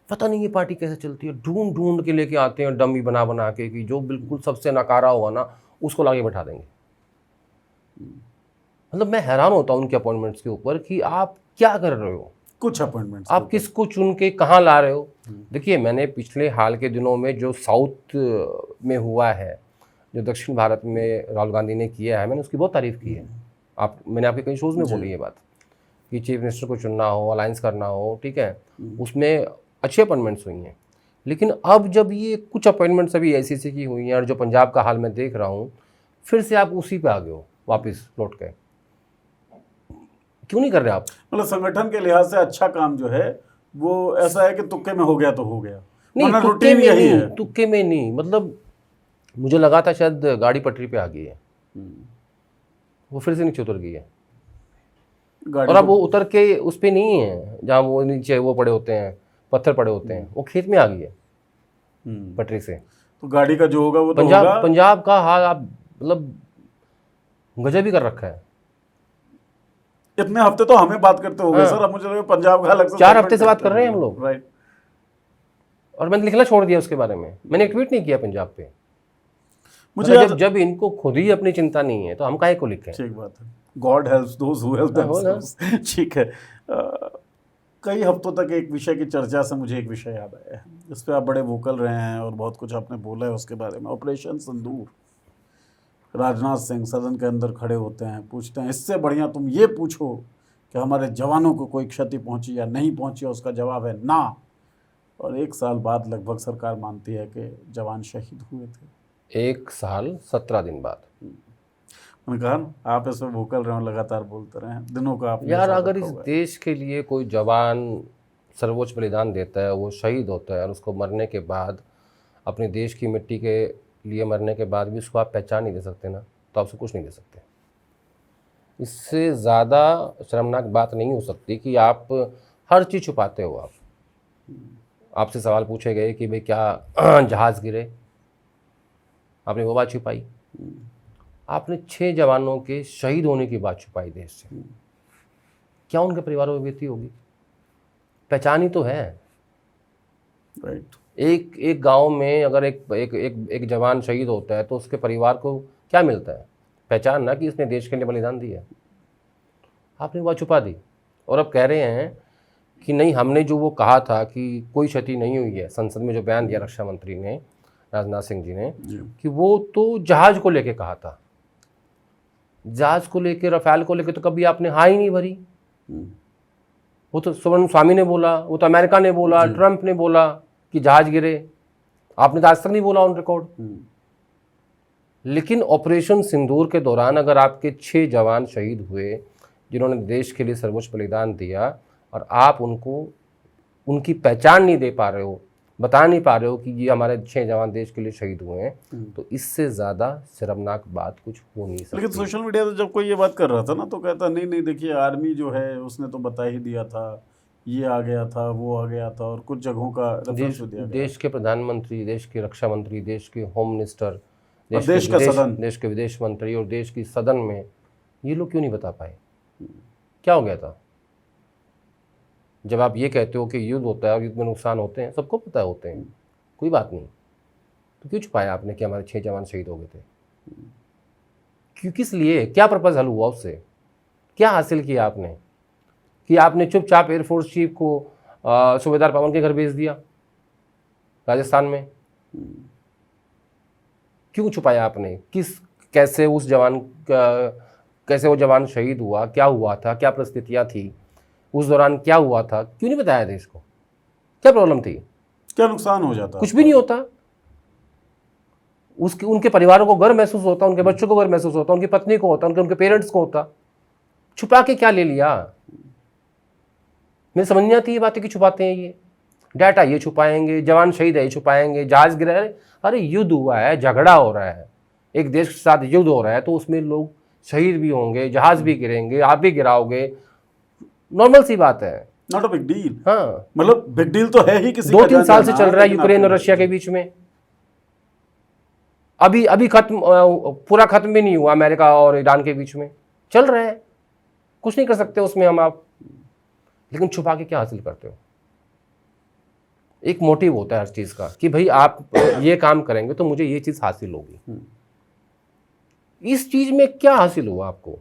पता नहीं ये पार्टी कैसे चलती है, ढूंढ ढूंढ के लेके आते हैं डमी बना के कि जो बिल्कुल सबसे नकारा हुआ ना उसको लाके बैठा देंगे। मतलब मैं हैरान होता हूँ उनके अपॉइंटमेंट्स के ऊपर कि आप क्या कर रहे हो। कुछ अपॉइंटमेंट्स आप किसको चुन के कहाँ ला रहे हो? देखिए, मैंने पिछले हाल के दिनों में जो साउथ में हुआ है, जो दक्षिण भारत में राहुल गांधी ने किया है, मैंने उसकी बहुत तारीफ की है। मैंने आपके कई शोज़ में बोली ये बात कि चीफ मिनिस्टर को चुनना हो, अलायंस करना हो, ठीक है, उसमें अच्छी अपॉइंटमेंट्स हुई हैं। लेकिन अब जब ये कुछ अपॉइंटमेंट्स अभी AICC की हुई हैं और जो पंजाब का हाल मैं देख रहा हूँ, फिर से आप उसी पे आ गए हो वापस लौट के। क्यों नहीं कर रहे आप? मतलब संगठन के लिहाज से अच्छा काम जो है वो ऐसा है कि तुक्के में हो गया तो हो गया, नहीं, वरना तुक्के रूटीन में यही नहीं, है। तुक्के में नहीं, मतलब मुझे लगा था शायद गाड़ी पटरी पे आ गई है, वो फिर से नीचे उतर गई है। गाड़ी और अब वो उतर के उस पे नहीं है जहाँ वो नीचे वो पड़े होते हैं, पत्थर पड़े होते हैं, वो खेत में आ गई है पटरी से। तो गाड़ी का जो होगा वो तो पंजाब होगा। पंजाब का हाल आप मतलब गजब ही कर रखा है। इतने हफ्ते तो हमें बात करते हो गए हाँ। सर, अब मुझे लगा पंजाब का अलग से 4 हफ्ते से बात कर रहे हैं हम लोग। राइट। और मैंने लिखना छोड़ दिया उसके बारे में, मैंने ट्वीट नहीं किया पंजाब पे। मुझे मतलब जब इनको खुद ही अपनी चिंता नहीं है तो हम काहे को लिखें? ठीक बात है, God helps those who help themselves. ठीक है। कई हफ्तों तक एक विषय की चर्चा से मुझे एक विषय याद आया है, इस पे आप बड़े वोकल रहे हैं और बहुत कुछ आपने बोला है उसके बारे में। ऑपरेशन सिंदूर, राजनाथ सिंह सदन के अंदर खड़े होते हैं, पूछते हैं इससे बढ़िया तुम ये पूछो कि हमारे जवानों को कोई क्षति पहुंची या नहीं पहुंची, उसका जवाब है ना। और 1 साल बाद लगभग सरकार मानती है कि जवान शहीद हुए थे। 1 साल 17 दिन बाद। मैंने कहा ना, आप इसमें वोकल रहे हो, लगातार बोलते रहे, दिनों का आप यार, अगर इस देश के लिए कोई जवान सर्वोच्च बलिदान देता है, वो शहीद होता है और उसको मरने के बाद, अपने देश की मिट्टी के लिए मरने के बाद भी उसको आप पहचान नहीं दे सकते ना, तो आपसे कुछ नहीं दे सकते। इससे ज़्यादा शर्मनाक बात नहीं हो सकती कि आप हर चीज़ छुपाते हो। आपसे सवाल पूछे गए कि भाई क्या जहाज़ गिरे, आपने वो बात छुपाई। आपने 6 जवानों के शहीद होने की बात छुपाई देश से। क्या उनके परिवारों में बीती होगी? पहचान ही तो है। राइट। एक गांव में अगर एक जवान शहीद होता है तो उसके परिवार को क्या मिलता है? पहचान ना, कि इसने देश के लिए बलिदान दिया। आपने वो बात छुपा दी और अब कह रहे हैं कि नहीं, हमने जो वो कहा था कि कोई क्षति नहीं हुई है, संसद में जो बयान दिया रक्षा मंत्री ने, राजनाथ सिंह जी ने, कि वो तो जहाज को लेके कहा था। जहाज को लेके, रफाल को लेके तो कभी आपने हाँ ही नहीं भरी। वो तो सुब्रमण्यम स्वामी ने बोला, वो तो अमेरिका ने बोला, ट्रंप ने बोला कि जहाज गिरे। आपने तो आज तक नहीं बोला ऑन रिकॉर्ड। लेकिन ऑपरेशन सिंदूर के दौरान अगर आपके 6 जवान शहीद हुए जिन्होंने देश के लिए सर्वोच्च बलिदान दिया, और आप उनको उनकी पहचान नहीं दे पा रहे हो, बता नहीं पा रहे हो कि ये हमारे 6 जवान देश के लिए शहीद हुए हैं, तो इससे ज़्यादा शर्मनाक बात कुछ हो नहीं सकती। लेकिन सोशल मीडिया पे जब कोई ये बात कर रहा था ना, तो कहता नहीं नहीं देखिए, आर्मी जो है उसने तो बता ही दिया था, ये आ गया था, वो आ गया था, और कुछ जगहों का रेफरेंस दिया गया। देश के प्रधानमंत्री, देश के रक्षा मंत्री, देश के होम मिनिस्टर, देश का सदन, देश के विदेश मंत्री और देश की सदन में ये लोग क्यों नहीं बता पाए? क्या हो गया था? जब आप ये कहते हो कि युद्ध होता है और युद्ध में नुकसान होते हैं, सबको पता होते हैं, कोई बात नहीं, तो क्यों छुपाया आपने कि हमारे 6 जवान शहीद हो गए थे? क्यों, किस लिए, क्या पर्पज़ हल हुआ उससे? क्या हासिल किया आपने कि आपने चुपचाप एयरफोर्स चीफ को सूबेदार पवन के घर भेज दिया राजस्थान में? क्यों छुपाया आपने? कैसे उस जवान कैसे वो जवान शहीद हुआ, क्या हुआ था, क्या परिस्थितियाँ थी उस दौरान, क्या हुआ था, क्यों नहीं बताया देश को? क्या प्रॉब्लम थी? क्या नुकसान हो जाता? कुछ भी नहीं होता। उनके परिवारों को गर्व महसूस होता, उनके बच्चों को गर्व महसूस होता, उनकी पत्नी को होता, उनके पेरेंट्स को होता। छुपा के क्या ले लिया? मेरी समझ नहीं आती ये बातें कि छुपाते हैं। ये डाटा ये छुपाएंगे, जवान शहीद है ये छुपाएंगे, जहाज गिरा है। अरे युद्ध हुआ है, झगड़ा हो रहा है, एक देश के साथ युद्ध हो रहा है, तो उसमें लोग शहीद भी होंगे, जहाज भी गिरेंगे, आप भी गिराओगे, नॉर्मल सी बात है। Not a big deal. हाँ, मतलब बिग डील तो है ही। किसी 2-3 साल से चल रहा है यूक्रेन और रशिया के बीच में। अभी खत्म, पूरा खत्म भी नहीं हुआ अमेरिका और ईरान के बीच में, चल रहा है। कुछ नहीं कर सकते उसमें हम आप, लेकिन छुपा के क्या हासिल करते हो? एक मोटिव होता है हर चीज़ का कि भाई आप ये काम करेंगे तो मुझे ये चीज़ हासिल होगी। इस चीज़ में क्या हासिल हुआ आपको?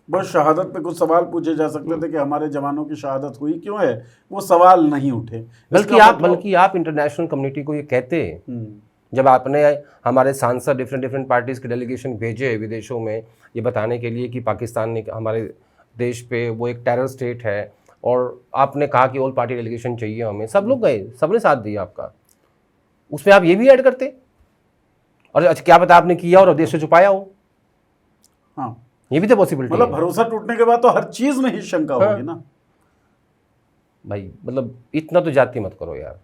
बस शहादत पे कुछ सवाल पूछे जा सकते थे कि हमारे जवानों की शहादत हुई क्यों है, वो सवाल नहीं उठे। बल्कि आप इंटरनेशनल कम्युनिटी को ये कहते, जब आपने हमारे सांसद डिफरेंट पार्टीज के डेलीगेशन भेजे विदेशों में ये बताने के लिए कि पाकिस्तान ने हमारे देश पे वो एक टेरर स्टेट है, और आपने कहा कि ऑल पार्टी डेलीगेशन चाहिए हमें, सब लोग गए, सबने साथ दिया आपका, उसमें आप ये भी ऐड करते, और अच्छा क्या पता आपने किया और देश से छुपाया हो। हाँ, ये भी तो पॉसिबिलिटी मतलब भरोसा टूटने के बाद तो हर चीज में ही शंका होगी ना भाई। मतलब इतना तो जाति मत करो यार,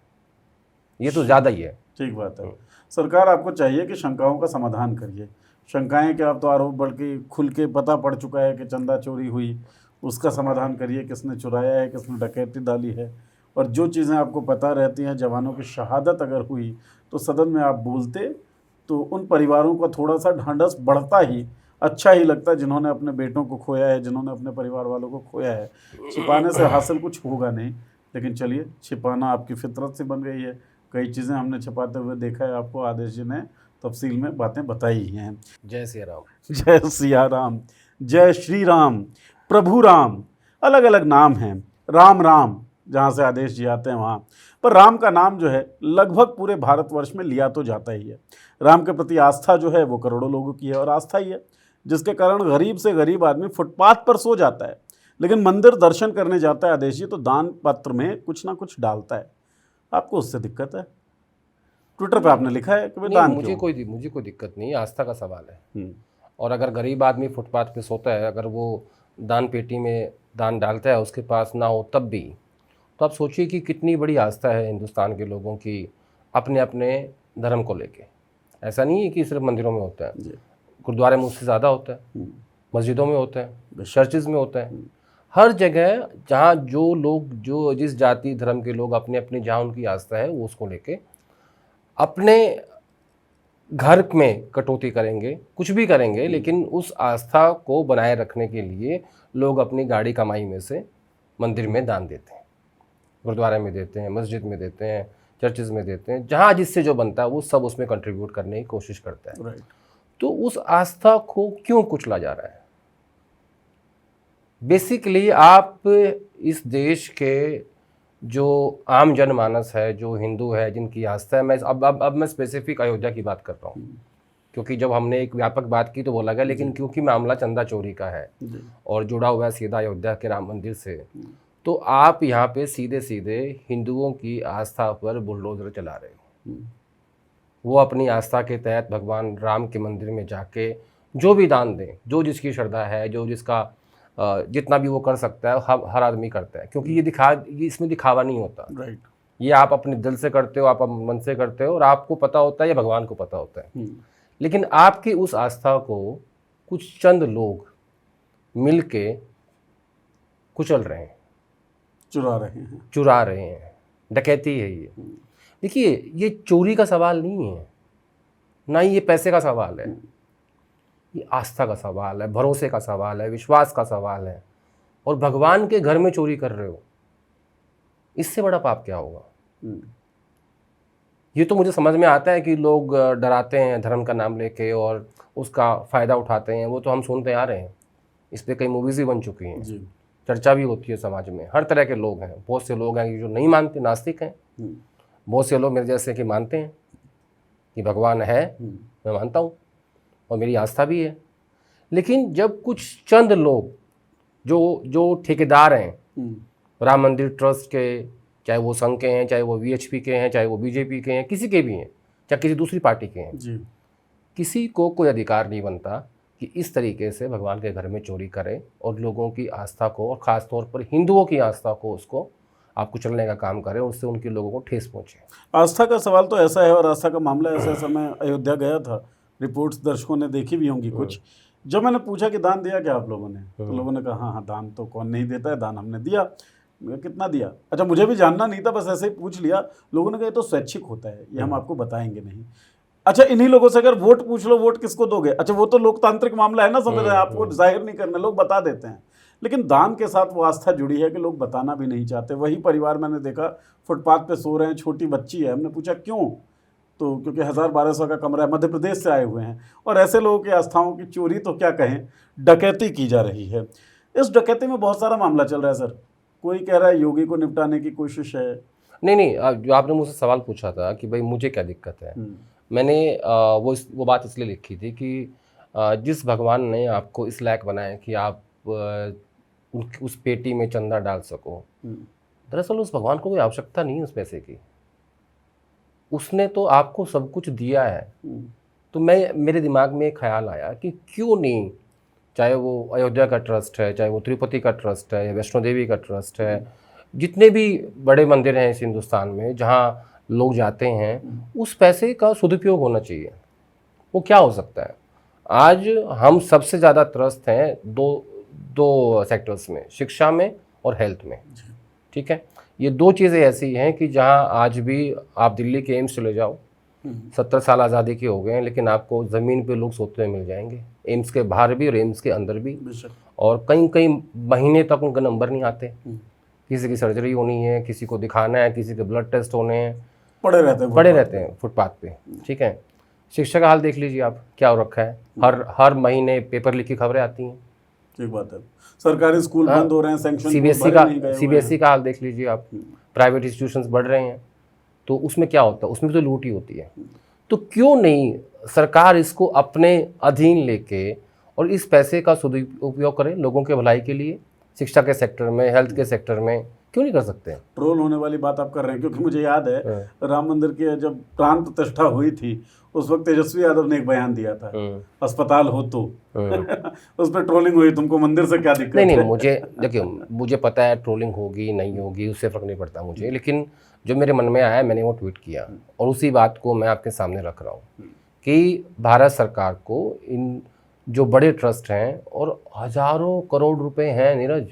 ये तो ज्यादा ही है। ठीक बात है। सरकार आपको चाहिए कि शंकाओं का समाधान करिए। शंकाएं क्या, आप तो आरोप बल्कि खुल के पता पड़ चुका है कि चंदा चोरी हुई, उसका समाधान करिए, किसने चुराया है, किसने डकैती डाली है। और जो चीज़ें आपको पता रहती हैं, जवानों की शहादत अगर हुई तो सदन में आप बोलते तो उन परिवारों का थोड़ा सा ढांढस बढ़ता ही, अच्छा ही लगता है, जिन्होंने अपने बेटों को खोया है, जिन्होंने अपने परिवार वालों को खोया है। छिपाने से हासिल कुछ होगा नहीं, लेकिन चलिए, छिपाना आपकी फितरत से बन गई है। कई चीज़ें हमने छिपाते हुए देखा है, आपको आदेश जी ने तफसील में बातें बताई ही हैं। जय सिया राम। जय सिया राम, जय श्री राम, प्रभु राम, अलग अलग नाम हैं। राम राम जहाँ से आदेश जी आते हैं वहाँ पर राम का नाम जो है लगभग पूरे भारतवर्ष में लिया तो जाता ही है। राम के प्रति आस्था जो है वो करोड़ों लोगों की है, और आस्था ही है जिसके कारण गरीब से गरीब आदमी फुटपाथ पर सो जाता है, लेकिन मंदिर दर्शन करने जाता है आदेश जी तो दान पत्र में कुछ ना कुछ डालता है। आपको उससे दिक्कत है? ट्विटर पे आपने लिखा है कि भाई दान मुझे कोई दिक्कत नहीं है, आस्था का सवाल है। और अगर गरीब आदमी फुटपाथ पे सोता है, अगर वो दान पेटी में दान डालता है, उसके पास ना हो तब भी, तो आप सोचिए कि कितनी बड़ी आस्था है हिंदुस्तान के लोगों की अपने अपने धर्म को लेके। ऐसा नहीं है कि सिर्फ मंदिरों में होता है, गुरुद्वारे में उससे ज़्यादा होता है, मस्जिदों में होता है, चर्चेज़ में होता है, हर जगह जहाँ जो लोग, जो जिस जाति धर्म के लोग अपने अपने जहाँ उनकी आस्था है वो उसको लेके अपने घर में कटौती करेंगे, कुछ भी करेंगे, लेकिन उस आस्था को बनाए रखने के लिए लोग अपनी गाड़ी कमाई में से मंदिर में दान देते हैं, गुरुद्वारे में देते हैं, मस्जिद में देते हैं, चर्चेज़ में देते हैं, जहाँ जिससे जो बनता है वो सब उसमें कंट्रीब्यूट करने की कोशिश करता है। राइट। तो उस आस्था को क्यों कुचला जा रहा है? बेसिकली आप इस देश के जो आम जनमानस है, जो हिंदू है, जिनकी आस्था है, मैं अब मैं स्पेसिफिक अयोध्या की बात कर रहा हूँ, क्योंकि जब हमने एक व्यापक बात की तो बोला गया, लेकिन क्योंकि मामला चंदा चोरी का है और जुड़ा हुआ है सीधा अयोध्या के राम मंदिर से, तो आप यहाँ पे सीधे सीधे हिंदुओं की आस्था पर बुलडोजर चला रहे हो। वो अपनी आस्था के तहत भगवान राम के मंदिर में जाके जो भी दान दें, जो जिसकी श्रद्धा है, जो जिसका जितना भी वो कर सकता है, हर आदमी करता है, क्योंकि ये इसमें दिखावा नहीं होता। राइट। ये आप अपने दिल से करते हो, आप मन से करते हो, और आपको पता होता है या भगवान को पता होता है। लेकिन आपकी उस आस्था को कुछ चंद लोग मिल के कुचल रहे हैं, चुरा रहे हैं। डकैती है ये। देखिए, ये चोरी का सवाल नहीं है, ना ही ये पैसे का सवाल है, ये आस्था का सवाल है, भरोसे का सवाल है, विश्वास का सवाल है। और भगवान के घर में चोरी कर रहे हो, इससे बड़ा पाप क्या होगा? ये तो मुझे समझ में आता है कि लोग डराते हैं धर्म का नाम लेके और उसका फ़ायदा उठाते हैं, वो तो हम सुनते आ रहे हैं, इस पर कई मूवीज़ भी बन चुकी हैं, चर्चा भी होती है समाज में। हर तरह के लोग हैं, बहुत से लोग हैं जो नहीं मानते, नास्तिक हैं, बहुत से लोग मेरे जैसे कि मानते हैं कि भगवान है, मैं मानता हूँ और मेरी आस्था भी है। लेकिन जब कुछ चंद लोग जो ठेकेदार हैं राम मंदिर ट्रस्ट के, चाहे वो संघ के हैं, चाहे वो वीएचपी के हैं, चाहे वो बीजेपी के हैं, किसी के भी हैं, चाहे किसी दूसरी पार्टी के हैं, किसी को कोई अधिकार नहीं बनता कि इस तरीके से भगवान के घर में चोरी करें और लोगों की आस्था को, और ख़ास तौर पर हिंदुओं की आस्था को, उसको आप कुचलने का काम करें, उससे उनके लोगों को ठेस पहुँचे। आस्था का सवाल तो ऐसा है, और आस्था का मामला ऐसा है। मैं अयोध्या गया था, रिपोर्ट्स दर्शकों ने देखी भी होंगी कुछ। जब मैंने पूछा कि दान दिया क्या आप लोगों ने, तो लोगों ने कहा हाँ दान तो कौन नहीं देता है, दान हमने दिया। कितना दिया? अच्छा, मुझे भी जानना नहीं था, बस ऐसे ही पूछ लिया। लोगों ने कहा तो स्वैच्छिक होता है, ये हम आपको बताएंगे नहीं। अच्छा, इन्हीं लोगों से अगर वोट पूछ लो, वोट किसको दोगे? अच्छा, वो तो लोकतांत्रिक मामला है ना, समझ रहे हैं, आपको जाहिर नहीं करना, लोग बता देते हैं। लेकिन दान के साथ वो आस्था जुड़ी है कि लोग बताना भी नहीं चाहते। वही परिवार मैंने देखा फुटपाथ पे सो रहे हैं, छोटी बच्ची है, हमने पूछा क्यों, तो क्योंकि 1000-1200 का कमरा है, मध्य प्रदेश से आए हुए हैं, और ऐसे लोगों की आस्थाओं की चोरी तो क्या कहें, डकैती की जा रही है। इस डकैती में बहुत सारा मामला चल रहा है सर। कोई कह रहा है योगी को निपटाने की कोशिश है। नहीं, जो आपने मुझसे सवाल पूछा था कि भाई मुझे क्या दिक्कत है, मैंने वो बात इसलिए लिखी थी कि जिस भगवान ने आपको इस लायक बनाया कि आप उस पेटी में चंदा डाल सको, दरअसल उस भगवान को कोई आवश्यकता नहीं है उस पैसे की। उसने तो आपको सब कुछ दिया है। तो मेरे दिमाग में एक ख्याल आया कि क्यों नहीं, चाहे वो अयोध्या का ट्रस्ट है, चाहे वो तिरुपति का ट्रस्ट है, या वैष्णो देवी का ट्रस्ट है, जितने भी बड़े मंदिर हैं इस हिंदुस्तान में जहाँ लोग जाते हैं, उस पैसे का सदुपयोग होना चाहिए। वो क्या हो सकता है? आज हम सबसे ज़्यादा त्रस्त हैं दो सेक्टर्स में, शिक्षा में और हेल्थ में। ठीक है, ये दो चीज़ें ऐसी हैं कि जहाँ आज भी आप दिल्ली के एम्स चले जाओ, 70 साल आज़ादी के हो गए हैं, लेकिन आपको ज़मीन पे लोग सोते हुए मिल जाएंगे, एम्स के बाहर भी और एम्स के अंदर भी, और कई कई महीने तक उनका नंबर नहीं आते। किसी की सर्जरी होनी है, किसी को दिखाना है, किसी के ब्लड टेस्ट होने हैं, पड़े रहते हैं फुटपाथ पे। ठीक है, शिक्षा का हाल देख लीजिए आप, क्या हो रखा है। हर महीने पेपर लीक की खबरें आती हैं। ठीक बात है, सरकारी स्कूल बंद हो रहे हैं, सैंक्शन सीबीएसई का हाल देख लीजिए आप, प्राइवेट इंस्टीट्यूशंस बढ़ रहे हैं, तो उसमें क्या होता है? उसमें तो लूट ही होती है। तो क्यों नहीं सरकार इसको अपने अधीन लेके और इस पैसे का सदुपयोग करे लोगों के भलाई के लिए, शिक्षा के सेक्टर में, हेल्थ के सेक्टर में, क्यों नहीं कर सकते? ट्रोल होने वाली बात आप कर रहे हैं, क्योंकि मुझे याद है राम मंदिर की जब प्राण प्रतिष्ठा हुई थी, उस वक्त तेजस्वी यादव ने एक बयान दिया था, अस्पताल हो तो उस पर ट्रोलिंग हुई, तुमको मंदिर से क्या दिक्कत है? नहीं, मुझे पता है ट्रोलिंग होगी नहीं होगी, उससे फर्क नहीं पड़ता मुझे, लेकिन जो मेरे मन में आया मैंने वो ट्वीट किया, और उसी बात को मैं आपके सामने रख रहा हूँ कि भारत सरकार को इन जो बड़े ट्रस्ट हैं, और हजारों करोड़ रुपए हैं नीरज,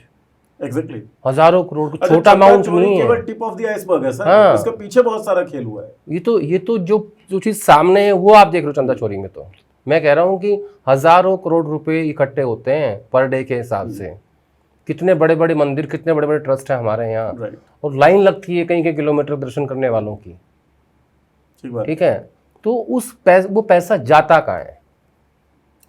एग्जैक्टली हजारों करोड़, छोटा अमाउंट नहीं है, केवल टिप ऑफ द आइसबर्ग है सर। इसके पीछे बहुत सारा खेल हुआ है। ये तो जो चीज सामने है वो आप देख रहे हो चंदा चोरी में। तो मैं कह रहा हूँ कि हजारों करोड़ रुपए इकट्ठे होते हैं पर डे के हिसाब से। कितने बड़े बड़े मंदिर, कितने बड़े बड़े ट्रस्ट हैं हमारे यहाँ, और लाइन लगती है कई किलोमीटर दर्शन करने वालों की। ठीक है, तो वो पैसा जाता कहाँ है,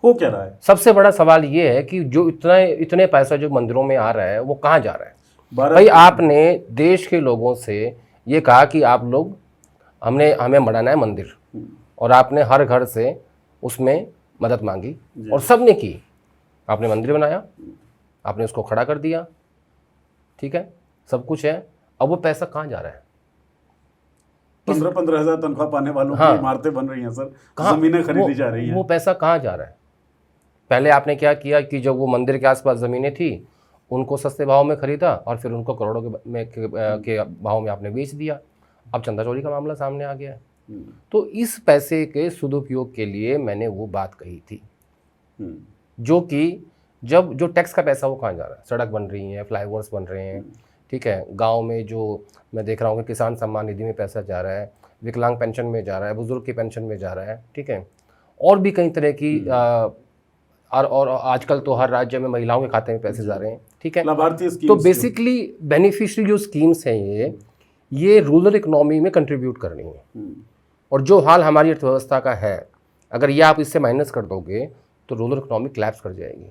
हो क्या रहा है? सबसे बड़ा सवाल ये है कि जो इतने पैसा जो मंदिरों में आ रहा है वो कहाँ जा रहा है? भाई आपने देश के लोगों से ये कहा कि आप लोग हमें बढ़ाना है मंदिर, और आपने हर घर से उसमें मदद मांगी, और सबने की। आपने मंदिर बनाया, आपने उसको खड़ा कर दिया, ठीक है, सब कुछ है। अब वो पैसा कहाँ जा रहा है? 15-15 हज़ार तनख्वाह पाने वालों की इमारतें बन रही हैं सर, जमीनें खरीदी जा रही हैं। वो पैसा कहाँ जा रहा है? पहले आपने क्या किया कि जब वो मंदिर के आसपास ज़मीनें थी उनको सस्ते भाव में खरीदा, और फिर उनको करोड़ों के भाव में आपने बेच दिया। अब चंदा चोरी का मामला सामने आ गया है। तो इस पैसे के सदुपयोग के लिए मैंने वो बात कही थी, जो कि जो टैक्स का पैसा वो कहाँ जा रहा है? सड़क बन रही हैं, फ्लाईओवर्स बन रहे हैं, ठीक है, गांव में जो मैं देख रहा हूँ कि किसान सम्मान निधि में पैसा जा रहा है, विकलांग पेंशन में जा रहा है, बुजुर्ग की पेंशन में जा रहा है, ठीक है, और भी कई तरह की और आजकल तो हर राज्य में महिलाओं के खाते में पैसे जा रहे हैं, ठीक है। लाभार्थी स्कीम्स, तो बेसिकली बेनिफिशियरी जो स्कीम्स हैं ये रूरल इकोनॉमी में कंट्रीब्यूट कर रही हैं। और जो हाल हमारी अर्थव्यवस्था का है, अगर ये आप इससे माइनस कर दोगे तो रूरल इकोनॉमी क्लैप्स कर जाएगी,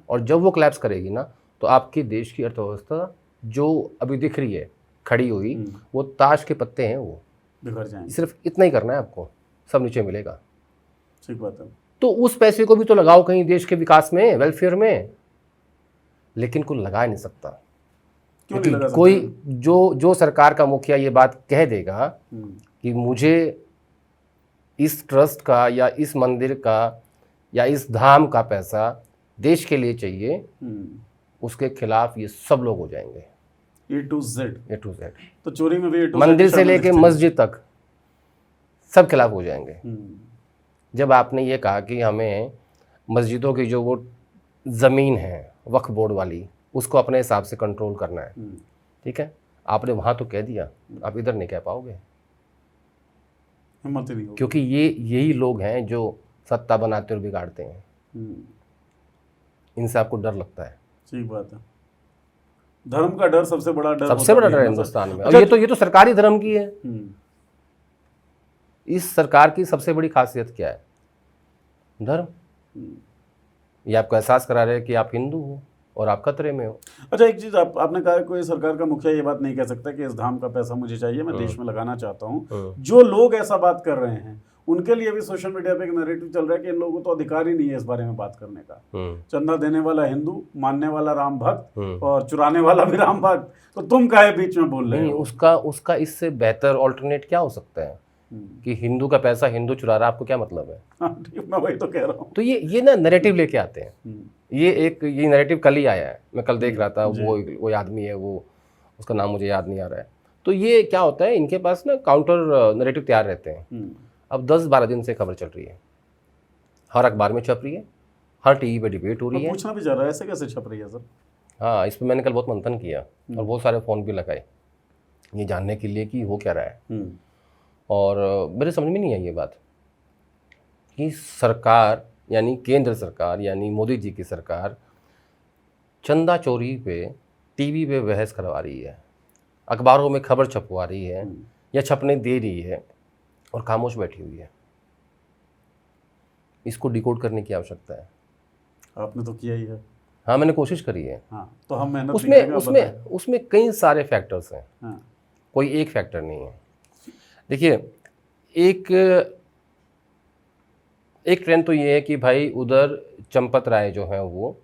और जब वो क्लैप्स करेगी ना, तो आपके देश की अर्थव्यवस्था जो अभी दिख रही है खड़ी हुई, वो ताश के पत्ते हैं, वो बिखर जाएंगे। सिर्फ इतना ही करना है आपको, सब नीचे मिलेगा। ठीक बात है। तो उस पैसे को भी तो लगाओ कहीं देश के विकास में, वेलफेयर में, लेकिन कोई लगा नहीं सकता। क्यों नहीं लगा सकता? कोई जो सरकार का मुखिया ये बात कह देगा कि मुझे इस ट्रस्ट का या इस मंदिर का या इस धाम का पैसा देश के लिए चाहिए, उसके खिलाफ ये सब लोग हो जाएंगे, A to Z। तो चोरी में भी A to Z, मंदिर से लेके मस्जिद तक सब खिलाफ हो जाएंगे। जब आपने ये कहा कि हमें मस्जिदों की जो वो ज़मीन है वक्फ बोर्ड वाली, उसको अपने हिसाब से कंट्रोल करना है, ठीक है, आपने वहाँ तो कह दिया, आप इधर नहीं कह पाओगे, हिम्मत ही नहीं होगी। क्योंकि यही लोग हैं जो सत्ता बनाते और बिगाड़ते हैं। इनसे आपको डर लगता है। ठीक बात है। धर्म का डर सबसे बड़ा डर है हिंदुस्तान में। और ये तो सरकारी धर्म की है। इस सरकार की सबसे बड़ी खासियत क्या है? धर्म। ये आपको एहसास करा रहे हैं कि आप हिंदू हो और आप खतरे में हो। अच्छा, एक चीज़ आपने कहा, कोई सरकार का मुखिया ये बात नहीं कह सकता कि इस धाम का पैसा मुझे चाहिए, मैं देश में लगाना चाहता हूँ। जो लोग ऐसा बात कर रहे हैं उनके लिए भी सोशल मीडिया पे एक नैरेटिव चल रहा है कि इन लोगों को तो अधिकार ही नहीं है इस बारे में बात करने का। चंदा देने वाला हिंदू, मानने वाला राम भक्त और चुराने वाला भी राम भक्त, तो तुम काहे बीच में बोल रहे नहीं, हो? उसका इससे बेहतर ऑल्टरनेट क्या हो सकता है कि हिंदू का पैसा हिंदू चुरा रहा है, आपको क्या मतलब है? हाँ, ठीक, मैं वही तो कह रहा हूँ। तो ये ना नैरेटिव लेके आते हैं। ये नैरेटिव कल ही आया है, मैं कल देख रहा था। वो आदमी है, वो उसका नाम मुझे याद नहीं आ रहा है। तो ये क्या होता है, इनके पास ना काउंटर नैरेटिव तैयार रहते हैं। अब 10-12 दिन से खबर चल रही है, हर अखबार में छप रही है, हर टीवी पे डिबेट हो रही है। पूछना भी जा रहा है ऐसे कैसे छप रही है सर? हाँ, इस पर मैंने कल बहुत मंथन किया और बहुत सारे फ़ोन भी लगाए ये जानने के लिए कि हो क्या रहा है। और मेरे समझ में नहीं आई ये बात कि सरकार, यानी केंद्र सरकार, यानी मोदी जी की सरकार चंदा चोरी पे टीवी पे बहस करवा रही है, अखबारों में खबर छपवा रही है या छपने दे रही है और खामोश बैठी हुई है। इसको डिकोड करने की आवश्यकता है। आपने तो किया ही है। हाँ, मैंने कोशिश करी है। हाँ, तो हम मेहनत उसमें करेंगे, आप उसमें बताएं। उसमें कई सारे फैक्टर्स हैं। हाँ, कोई एक फैक्टर नहीं है। देखिए, एक ट्रेंड तो ये है कि भाई उधर चंपत राय जो हैं वो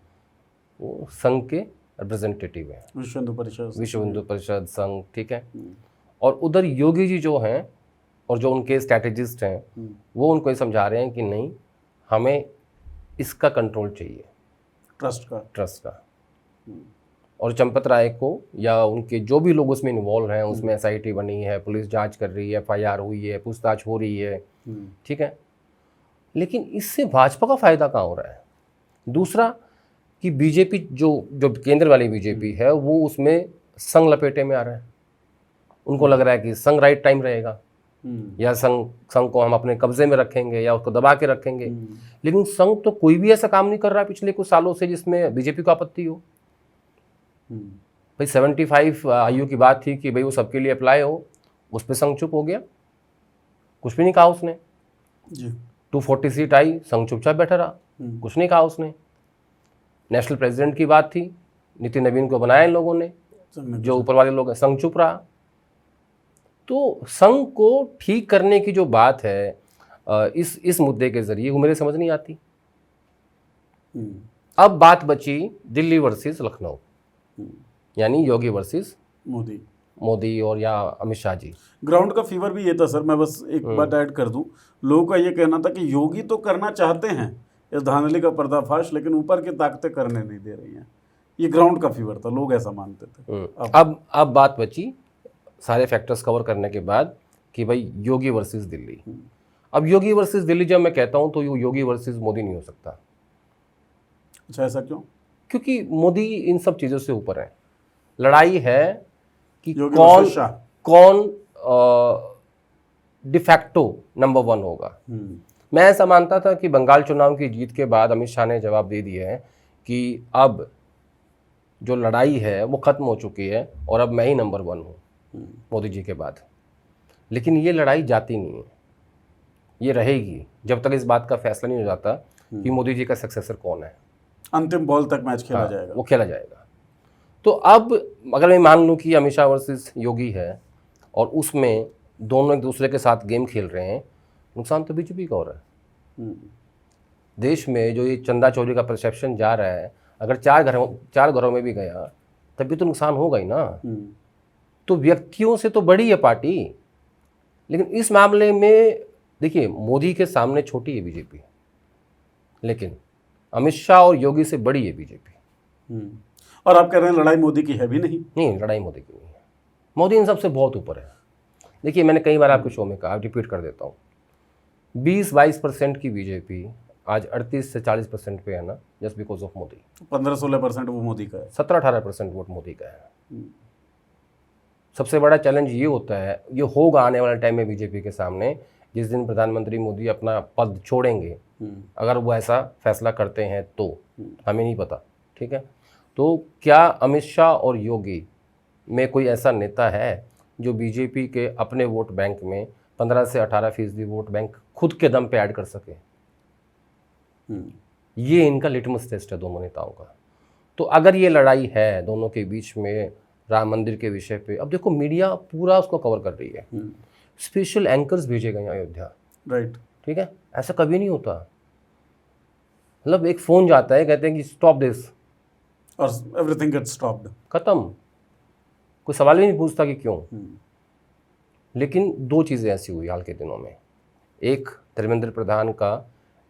संघ के रिप्रेजेंटेटिव हैं, विश्व हिंदू परिषद, विश्व हिंदू परिषद, संघ, ठीक है। और उधर योगी जी जो हैं और जो उनके स्ट्रैटेजिस्ट हैं वो उनको ये समझा रहे हैं कि नहीं, हमें इसका कंट्रोल चाहिए, ट्रस्ट का। और चंपत राय को या उनके जो भी लोग उसमें इन्वॉल्व हैं, उसमें SIT बनी है, पुलिस जांच कर रही है, FIR हुई है, पूछताछ हो रही है, ठीक है। लेकिन इससे भाजपा का फायदा कहाँ हो रहा है? दूसरा कि बीजेपी जो केंद्र वाली बीजेपी है वो उसमें संघ लपेटे में आ रहा है। उनको लग रहा है कि संघ राइट टाइम रहेगा या संघ को हम अपने कब्जे में रखेंगे या उसको दबा के रखेंगे। लेकिन संघ तो कोई भी ऐसा काम नहीं कर रहा है पिछले कुछ सालों से जिसमें बीजेपी को आपत्ति हो। भाई 75 आयु की बात थी कि भाई वो सबके लिए अप्लाई हो, उस पर संघ चुप हो गया, कुछ भी नहीं कहा उसने। 240 सीट आई, संघ चुपचाप बैठा रहा, कुछ नहीं कहा उसने। नेशनल प्रेसिडेंट की बात थी, नितिन नवीन को बनाया इन लोगों ने, जो ऊपर वाले लोग हैं, संघ चुप रहा। तो संघ को ठीक करने की जो बात है इस मुद्दे के जरिए, वो मेरे समझ नहीं आती। अब बात बची दिल्ली वर्सेस लखनऊ, यानी योगी वर्सेस मोदी और या अमित शाह जी। ग्राउंड का फीवर भी ये था सर, मैं बस एक बात ऐड कर दूं, लोगों का ये कहना था कि योगी तो करना चाहते हैं इस धांधली का पर्दाफाश, लेकिन ऊपर की ताकतें करने नहीं दे रही हैं। ये ग्राउंड का फीवर था, लोग ऐसा मानते थे। अब बात बची सारे फैक्टर्स कवर करने के बाद कि भाई योगी वर्सेस दिल्ली। अब योगी वर्सेस दिल्ली जब मैं कहता हूँ तो योगी वर्सेस मोदी नहीं हो सकता। अच्छा, ऐसा क्यों? क्योंकि मोदी इन सब चीज़ों से ऊपर है। लड़ाई है कि कौन डिफैक्टो नंबर 1 होगा। मैं ऐसा मानता था कि बंगाल चुनाव की जीत के बाद अमित शाह ने जवाब दे दिया है कि अब जो लड़ाई है वो ख़त्म हो चुकी है और अब मैं ही नंबर 1 हूँ मोदी जी के बाद। लेकिन ये लड़ाई जाती नहीं है, ये रहेगी जब तक इस बात का फैसला नहीं हो जाता कि मोदी जी का सक्सेसर कौन है। अंतिम बॉल तक मैच खेला जाएगा, वो खेला जाएगा। तो अब अगर मैं मान लूँ कि अमित शाह वर्सेस योगी है और उसमें दोनों एक दूसरे के साथ गेम खेल रहे हैं, नुकसान तो बीजेपी का हो रहा है। देश में जो ये चंदा चोरी का परसेप्शन जा रहा है, अगर 4 घरों में भी गया तब भी तो नुकसान होगा ही ना। तो व्यक्तियों से तो बड़ी है पार्टी, लेकिन इस मामले में देखिए मोदी के सामने छोटी है बीजेपी, लेकिन अमित शाह और योगी से बड़ी है बीजेपी। और आप कह रहे हैं लड़ाई मोदी की है भी नहीं? नहीं, लड़ाई मोदी की नहीं है। मोदी इन सबसे बहुत ऊपर है। देखिए, मैंने कई बार आपके शो में कहा, रिपीट कर देता हूँ, 20-22% की बीजेपी आज 38 से 40% पे है ना, जस्ट बिकॉज ऑफ मोदी। 15-16% वो मोदी का है, 17-18% वोट मोदी का है। सबसे बड़ा चैलेंज ये होता है, ये होगा आने वाले टाइम में बीजेपी के सामने, जिस दिन प्रधानमंत्री मोदी अपना पद छोड़ेंगे, अगर वो ऐसा फैसला करते हैं तो, हमें नहीं पता, ठीक है। तो क्या अमित शाह और योगी में कोई ऐसा नेता है जो बीजेपी के अपने वोट बैंक में 15 से 18% वोट बैंक खुद के दम पे ऐड कर सके। ये इनका लिटमस टेस्ट है दोनों नेताओं का। तो अगर ये लड़ाई है दोनों के बीच में राम मंदिर के विषय पे, अब देखो मीडिया पूरा उसको कवर कर रही है, स्पेशल एंकर्स भेजे गए अयोध्या, राइट, ठीक है, ऐसा कभी नहीं होता। मतलब एक फ़ोन जाता है, कहते हैं कि स्टॉप दिस, और एवरीथिंग गेट्स स्टॉप्ड, ख़त्म, कोई सवाल ही नहीं पूछता कि क्यों। लेकिन दो चीज़ें ऐसी हुई हाल के दिनों में। एक, धर्मेंद्र प्रधान का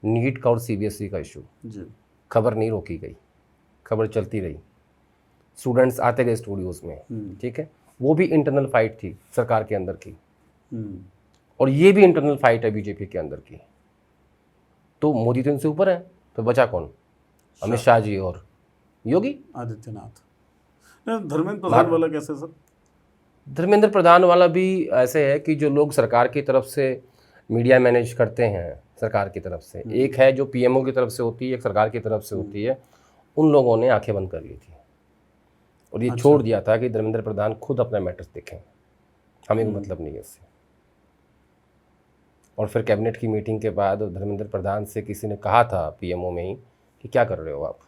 नीट का और सीबीएसई का इशू, जी, खबर नहीं रोकी गई, खबर चलती रही, स्टूडेंट्स आते गए स्टूडियोज़ में, ठीक है, वो भी इंटरनल फाइट थी सरकार के अंदर की, और ये भी इंटरनल फाइट है बीजेपी के अंदर की। तो मोदी तो इनसे ऊपर है, तो बचा कौन? अमित शाह जी और योगी आदित्यनाथ। धर्मेंद्र प्रधान वाला कैसे सर? धर्मेंद्र प्रधान वाला भी ऐसे है कि जो लोग सरकार की तरफ से मीडिया मैनेज करते हैं सरकार की तरफ से, एक है जो पीएमओ की तरफ से होती है, एक सरकार की तरफ से होती है, उन लोगों ने आंखें बंद कर ली थी और ये छोड़ दिया था कि धर्मेंद्र प्रधान खुद अपना मैटर्स देखें, हमें कोई मतलब नहीं है इससे। और फिर कैबिनेट की मीटिंग के बाद धर्मेंद्र प्रधान से किसी ने कहा था पीएमओ में ही कि क्या कर रहे हो आप,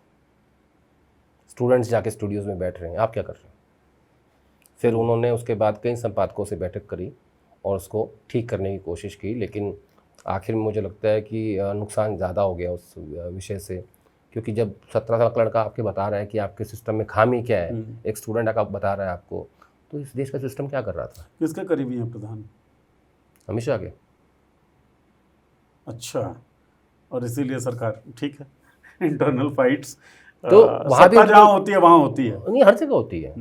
स्टूडेंट्स जाके स्टूडियोज़ में बैठ रहे हैं, आप क्या कर रहे हो? फिर उन्होंने उसके बाद कई संपादकों से बैठक करी और उसको ठीक करने की कोशिश की, लेकिन आखिर में मुझे लगता है कि नुकसान ज़्यादा हो गया उस विषय से, क्योंकि जब 17 साल का लड़का आपके बता रहा है कि आपके सिस्टम में खामी क्या है, एक स्टूडेंट आकर बता रहा है आपको, तो इस देश का सिस्टम क्या कर रहा था? किसके करीबी हैं प्रधान? अमित शाह के। अच्छा, और इसीलिए सरकार ठीक है, इंटरनल फाइट्स तो वहाँ भी जहाँ होती है वहाँ होती है, नहीं, हर जगह होती है,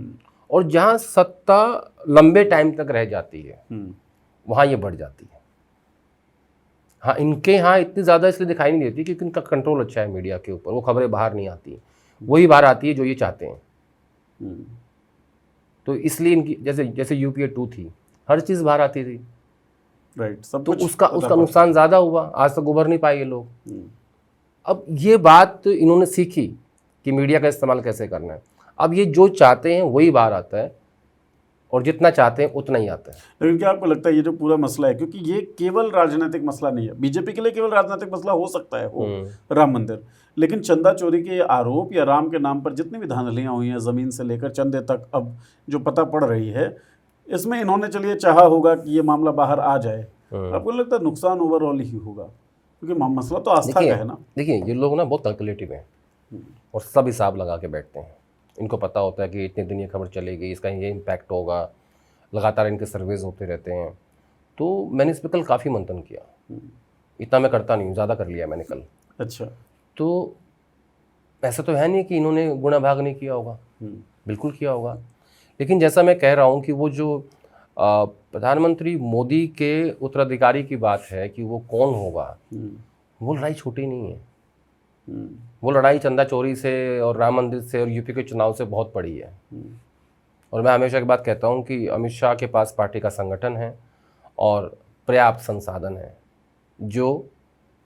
और जहाँ सत्ता लंबे टाइम तक रह जाती है वहाँ ये बढ़ जाती है। हाँ, इनके यहाँ इतनी ज़्यादा इसलिए दिखाई नहीं देती क्योंकि इनका कंट्रोल अच्छा है मीडिया के ऊपर, वो खबरें बाहर नहीं आती, वही बाहर आती है जो ये चाहते हैं। तो इसलिए इनकी जैसे यूपीए 2 थी, हर चीज़ बाहर आती थी, राइट, सब तो कुछ उसका नुकसान ज़्यादा हुआ, आज तक उभर नहीं पाए ये लोग। अब ये बात इन्होंने सीखी कि मीडिया का इस्तेमाल कैसे करना है, अब ये जो चाहते हैं वही बाहर आता है, और जितना चाहते हैं उतना ही आता है। लेकिन क्या आपको लगता है ये जो पूरा मसला है, क्योंकि ये केवल राजनीतिक मसला नहीं है, बीजेपी के लिए केवल राजनीतिक मसला हो सकता है वो राम मंदिर, लेकिन चंदा चोरी के आरोप या राम के नाम पर जितनी भी धांधलियाँ हुई हैं, ज़मीन से लेकर चंदे तक अब जो पता पड़ रही है, इसमें इन्होंने चलिए चाहा होगा कि ये मामला बाहर आ जाए, आपको लगता है नुकसान ओवरऑल ही होगा? क्योंकि मसला तो आस्था का है ना। देखिए, ये लोग ना बहुत कैलकुलेटिव हैं और सब हिसाब लगा के बैठते हैं। इनको पता होता है कि इतने दिन ये खबर चलेगी, इसका ये इम्पैक्ट होगा, लगातार इनके सर्वेज होते रहते हैं। तो मैंने इस पर कल काफ़ी मंथन किया, इतना मैं करता नहीं हूँ, ज़्यादा कर लिया मैंने कल। अच्छा, तो ऐसा तो है नहीं कि इन्होंने गुणा भाग नहीं किया होगा, बिल्कुल किया होगा। लेकिन जैसा मैं कह रहा हूँ कि वो जो प्रधानमंत्री मोदी के उत्तराधिकारी की बात है कि वो कौन होगा, वो लड़ाई छोटी नहीं है। वो लड़ाई चंदा चोरी से और राम मंदिर से और यूपी के चुनाव से बहुत बड़ी है। और मैं हमेशा की बात कहता हूँ कि अमित शाह के पास पार्टी का संगठन है और पर्याप्त संसाधन है, जो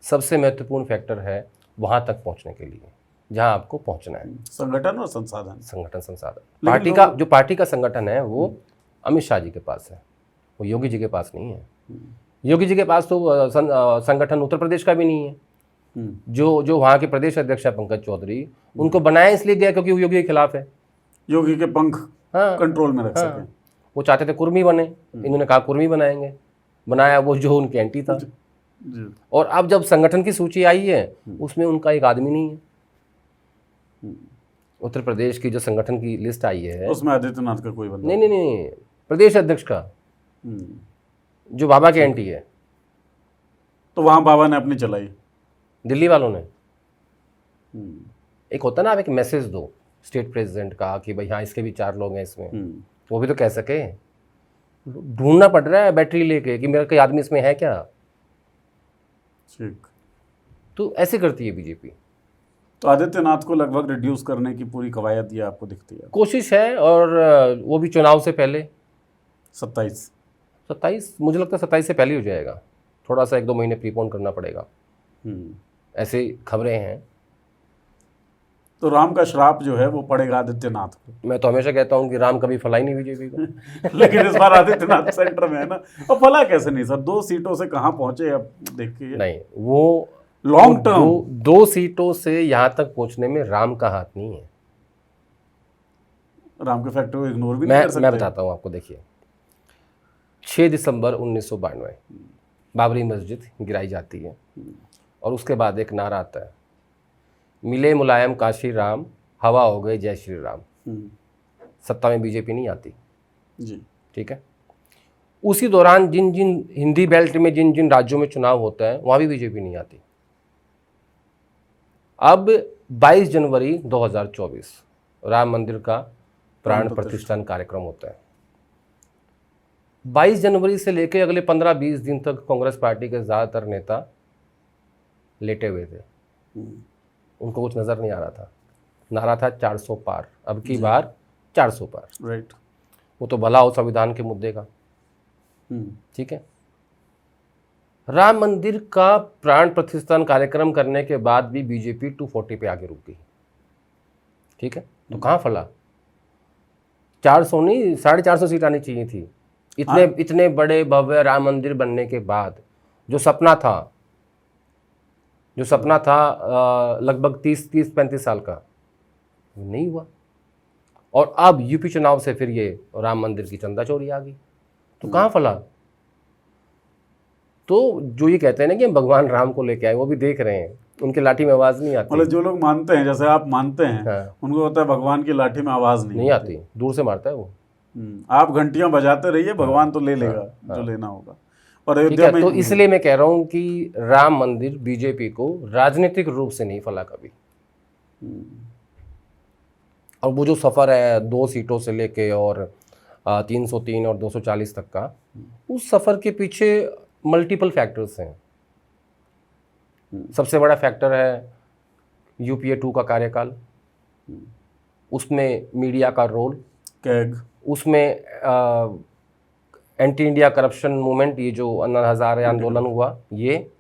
सबसे महत्वपूर्ण फैक्टर है वहाँ तक पहुँचने के लिए जहाँ आपको पहुँचना है। संगठन और संसाधन, संसाधन पार्टी का, जो पार्टी का संगठन है वो अमित शाह जी के पास है, वो योगी जी के पास नहीं है। योगी जी के पास तो संगठन उत्तर प्रदेश का भी नहीं है। जो वहाँ के प्रदेश अध्यक्ष है पंकज चौधरी, उनको बनाया इसलिए गया क्योंकि वो योगी के खिलाफ है, योगी के पंख कंट्रोल में रख सकें। वो चाहते थे कुर्मी बने, इन्होंने कहा कुर्मी बनाएंगे, बनाया वो जो उनके एंटी था। और अब जब संगठन की सूची आई है उसमें उनका एक आदमी नहीं है। उत्तर प्रदेश की जो संगठन की लिस्ट आई है उसमें आदित्यनाथ का कोई बंदा नहीं, प्रदेश अध्यक्ष का, जो बाबा के एंटी है। तो वहाँ बाबा ने अपनी चलाई, दिल्ली वालों ने। एक होता ना, आप एक मैसेज दो स्टेट प्रेसिडेंट का कि भाई हाँ इसके भी 4 लोग हैं इसमें, वो भी तो कह सके। ढूंढना पड़ रहा है बैटरी लेके कि मेरा कोई आदमी इसमें है क्या। ठीक, तो ऐसे करती है बीजेपी। तो आदित्यनाथ को लगभग रिड्यूस करने की पूरी कवायद ये आपको दिखती है? कोशिश है, और वो भी चुनाव से पहले। 27 मुझे लगता है 27 से पहले हो जाएगा, थोड़ा सा 1-2 महीने प्रीपोन करना पड़ेगा, ऐसी खबरें हैं। तो राम का श्राप जो है वो पड़ेगा आदित्यनाथ को। मैं तो हमेशा कहता हूँ कि राम कभी फला ही नहीं बीजेपी को। लेकिन इस बार आदित्यनाथ सेंटर में है ना, और फला कैसे नहीं सर, 2 सीटों से कहाँ पहुंचे अब देखिए। नहीं, वो लॉन्ग टर्म दो सीटों से यहाँ तक पहुँचने में राम का हाथ नहीं है। राम के फैक्टर को इग्नोर भी नहीं कर सकते। मैं बताता हूँ आपको। देखिए 6 दिसंबर 1992 बाबरी मस्जिद गिराई जाती है और उसके बाद एक नारा आता है, मिले मुलायम काशी राम, हवा हो गए जय श्री राम। सत्ता में बीजेपी नहीं आती जी। ठीक है। उसी दौरान जिन जिन हिंदी बेल्ट में जिन जिन राज्यों में चुनाव होता है वहाँ भी बीजेपी नहीं आती। अब 22 जनवरी 2024 राम मंदिर का प्राण प्रतिष्ठान कार्यक्रम होता है। 22 जनवरी से लेकर अगले 15-20 दिन तक कांग्रेस पार्टी के ज़्यादातर नेता लेटे हुए थे, उनको कुछ नज़र नहीं आ रहा था। नारा था 400 पार, अब की बार 400 पार। राइट। वो तो भला हो संविधान के मुद्दे का, ठीक है। राम मंदिर का प्राण प्रतिष्ठान कार्यक्रम करने के बाद भी बीजेपी 240 पे आगे रुक गई, ठीक है। तो कहाँ फला? 400 नहीं, 450 सीट आनी चाहिए थी। इतने बड़े भव्य राम मंदिर बनने के बाद जो सपना था लगभग 30-35 साल का, नहीं हुआ। और अब यूपी चुनाव से फिर ये राम मंदिर की चंदा चोरी आ गई, तो कहाँ फला? तो जो ये कहते हैं ना कि हम भगवान राम को लेके आए, वो भी देख रहे हैं, उनके लाठी में आवाज़ नहीं आती। मतलब जो लोग मानते हैं, जैसे आप मानते हैं, हाँ। उनको होता है भगवान की लाठी में आवाज़ नहीं आती, दूर से मारता है वो। आप घंटियां बजाते रहिए, भगवान तो ले लेगा जो लेना होगा। और अयोध्या में तो इसलिए मैं कह रहा हूँ कि राम मंदिर बीजेपी को राजनीतिक रूप से नहीं फला कभी। और वो जो सफ़र है 2 सीटों से लेके और 303 और 240 तक का, उस सफ़र के पीछे मल्टीपल फैक्टर्स हैं। सबसे बड़ा फैक्टर है यूपीए 2 का कार्यकाल, उसमें मीडिया का रोल, कैग, उसमें एंटी इंडिया करप्शन मूवमेंट, ये जो अन्ना हज़ारे आंदोलन हुआ, ये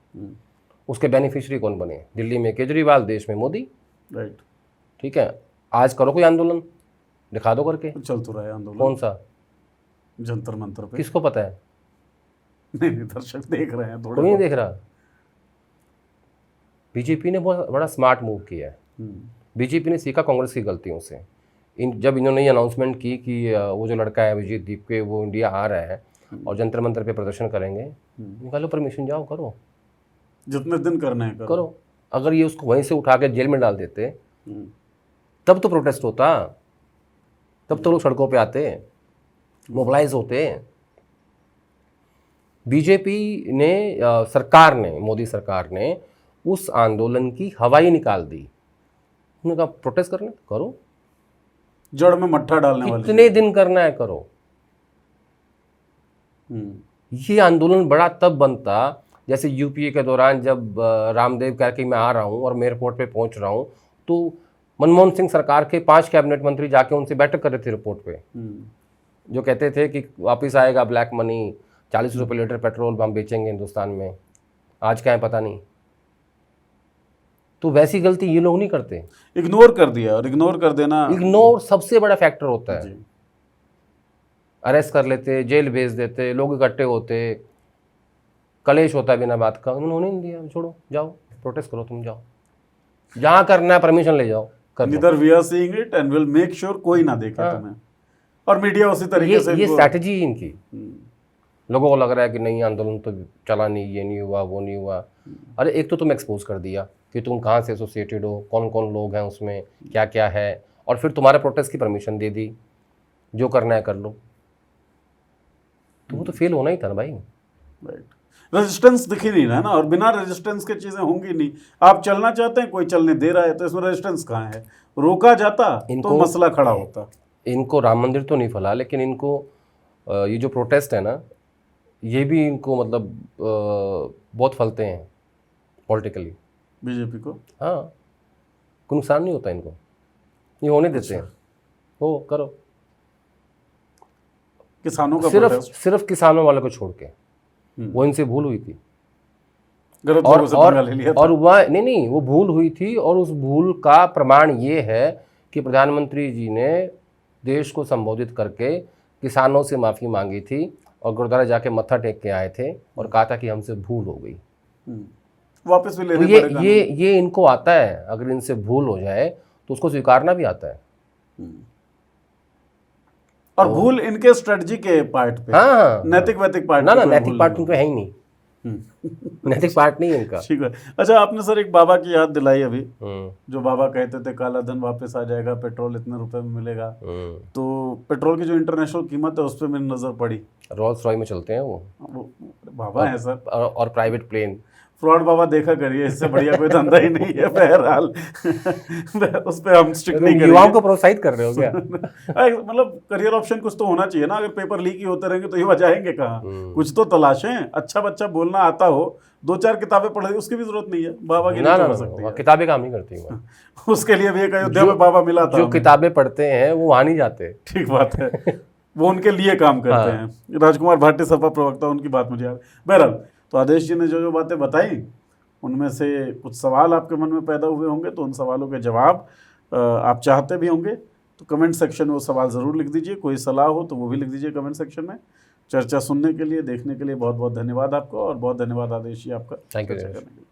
उसके बेनिफिशियरी कौन बने? दिल्ली में केजरीवाल, देश में मोदी। राइट। ठीक है। आज करो कोई आंदोलन, दिखा दो करके। चल तो रहा है आंदोलन। कौन सा? जंतर मंतर पे। किसको पता है? नहीं, दर्शक देख रहे हैं, थोड़ा कोई नहीं देख रहा। बीजेपी ने बहुत बड़ा स्मार्ट मूव किया है। बीजेपी ने सीखा कांग्रेस की गलतियों से। जब इन्होंने ये अनाउंसमेंट की कि वो जो लड़का है अभिजीत दीप के, वो इंडिया आ रहा है और जंतर मंतर पे प्रदर्शन करेंगे, निकालो परमिशन, जाओ करो, जितने दिन करना है करो। अगर ये उसको वहीं से उठा के जेल में डाल देते तब तो प्रोटेस्ट होता, तब तो लोग सड़कों पे आते, मोबिलाइज होते। बीजेपी ने सरकार ने, मोदी सरकार ने उस आंदोलन की हवा ही निकाल दी। उन्होंने कहा प्रोटेस्ट करना करो, जड़ में मट्ठा डालने वाले कितने दिन करना है करो। ये आंदोलन बड़ा तब बनता जैसे यूपीए के दौरान जब रामदेव कह के मैं आ रहा हूँ और मैं एयरपोर्ट पे पहुँच रहा हूँ, तो मनमोहन सिंह सरकार के 5 कैबिनेट मंत्री जाके उनसे बैठक कर रहे थे एयरपोर्ट पे, जो कहते थे कि वापस आएगा ब्लैक मनी, 40 रुपये लीटर पेट्रोल हम बेचेंगे हिंदुस्तान में। आज क्या है पता नहीं। तो वैसी गलती ये लोग नहीं करते। इग्नोर कर दिया, और इग्नोर कर देना, इग्नोर सबसे बड़ा फैक्टर होता है। अरेस्ट कर लेते, जेल भेज देते, लोग इकट्ठे होते, कलेश होता है बिना बात का। उन्होंने नहीं दिया, छोड़ो, जाओ प्रोटेस्ट करो, तुम जाओ, जहाँ करना है परमिशन ले जाओ, कर neither we are seeing it and will make sure कोई ना देखे तुम्हें। और मीडिया उसी तरीके से, ये स्ट्रैटेजी इनकी। लोगों को लग रहा है कि नहीं आंदोलन तो चला नहीं, ये नहीं हुआ, वो नहीं हुआ। अरे एक तो तुम एक्सपोज कर दिया कि तुम कहाँ से एसोसिएटेड हो, कौन कौन लोग हैं उसमें, क्या क्या है, और फिर तुम्हारे प्रोटेस्ट की परमिशन दे दी, जो करना है कर लो। तो वो तो फेल होना ही था ना भाई। राइट। रेजिस्टेंस दिख ही नहीं रहा है ना, और बिना रेजिस्टेंस के चीज़ें होंगी नहीं। आप चलना चाहते हैं, कोई चलने दे रहा है, तो इसमें रेजिस्टेंस कहाँ है? रोका जाता तो मसला खड़ा होता। इनको राम मंदिर तो नहीं फला, लेकिन इनको ये जो प्रोटेस्ट है ना, ये भी इनको मतलब बहुत फलते हैं पॉलिटिकली बीजेपी को। हाँ, कोई नुकसान नहीं होता इनको, ये होने देते हैं, हो करो। किसानों का सिर्फ किसानों वाले को छोड़ के, वो इनसे भूल हुई थी। गलत और लोगों से और पंगा ले लिया था। और वह नहीं, वो भूल हुई थी, और उस भूल का प्रमाण ये है कि प्रधानमंत्री जी ने देश को संबोधित करके किसानों से माफ़ी मांगी थी और गुरुद्वारा जाके मत्था टेक के आए थे और कहा था कि हमसे भूल हो गई। वापस भी तो लेने ये पड़ेगा। ये इनको आता है, अगर इनसे भूल हो जाए तो उसको स्वीकारना भी आता है। और भूल इनके स्ट्रेटजी के पार्ट पे, हाँ, नैतिक वैतिक पार्ट ना पे ना, कोई नैतिक भूल पार्ट नहीं उनको है ही नहीं, नैतिक पार्ट नहीं है इनका। ठीक है। अच्छा, आपने सर एक बाबा की याद दिलाई अभी, हम्म, जो बाबा कहते थे काला धन वापस आ जाएगा, पेट्रोल इतने रुपए में मिलेगा। हम्म। तो पेट्रोल की जो इंटरनेशनल कीमत है उस पर मेरी नज़र पड़ी। रोल्स रॉय में चलते हैं वो, बाबा है सर, और प्राइवेट प्लेन। फ्रॉड बाबा देखा करिए, इससे बढ़िया कोई धंधा ही नहीं है। बहरहाल उस पर हम स्टिक नहीं करेंगे। युवाओं को प्रोत्साहित कर रहे हो क्या? मतलब करियर ऑप्शन कुछ तो होना चाहिए ना। अगर पेपर लीक ही होते रहेंगे तो ये बचाएंगे कहाँ? कुछ तो तलाशें। अच्छा बच्चा बोलना आता हो, 2-4 किताबें पढ़ उसकी भी जरूरत नहीं है। बाबा की ना नहीं ना हो ना, सकती है। किताबें काम नहीं करती हैं। उसके लिए भी एक अयोध्या में बाबा मिला था जो हमें। किताबें पढ़ते हैं वो वहाँ नहीं जाते। ठीक बात है, वो उनके लिए काम करते हैं। राजकुमार भाटी सपा प्रवक्ता, उनकी बात मुझे याद। बहरहाल, तो आदेश जी ने जो जो बातें बताई, उनमें से कुछ सवाल आपके मन में पैदा हुए होंगे, तो उन सवालों के जवाब आप चाहते भी होंगे, तो कमेंट सेक्शन में वो सवाल ज़रूर लिख दीजिए। कोई सलाह हो तो वो भी लिख दीजिए कमेंट सेक्शन में। चर्चा सुनने के लिए, देखने के लिए बहुत बहुत धन्यवाद आपको, और बहुत धन्यवाद आदेश जी आपका थैंक यू। चर्चा करने के लिए।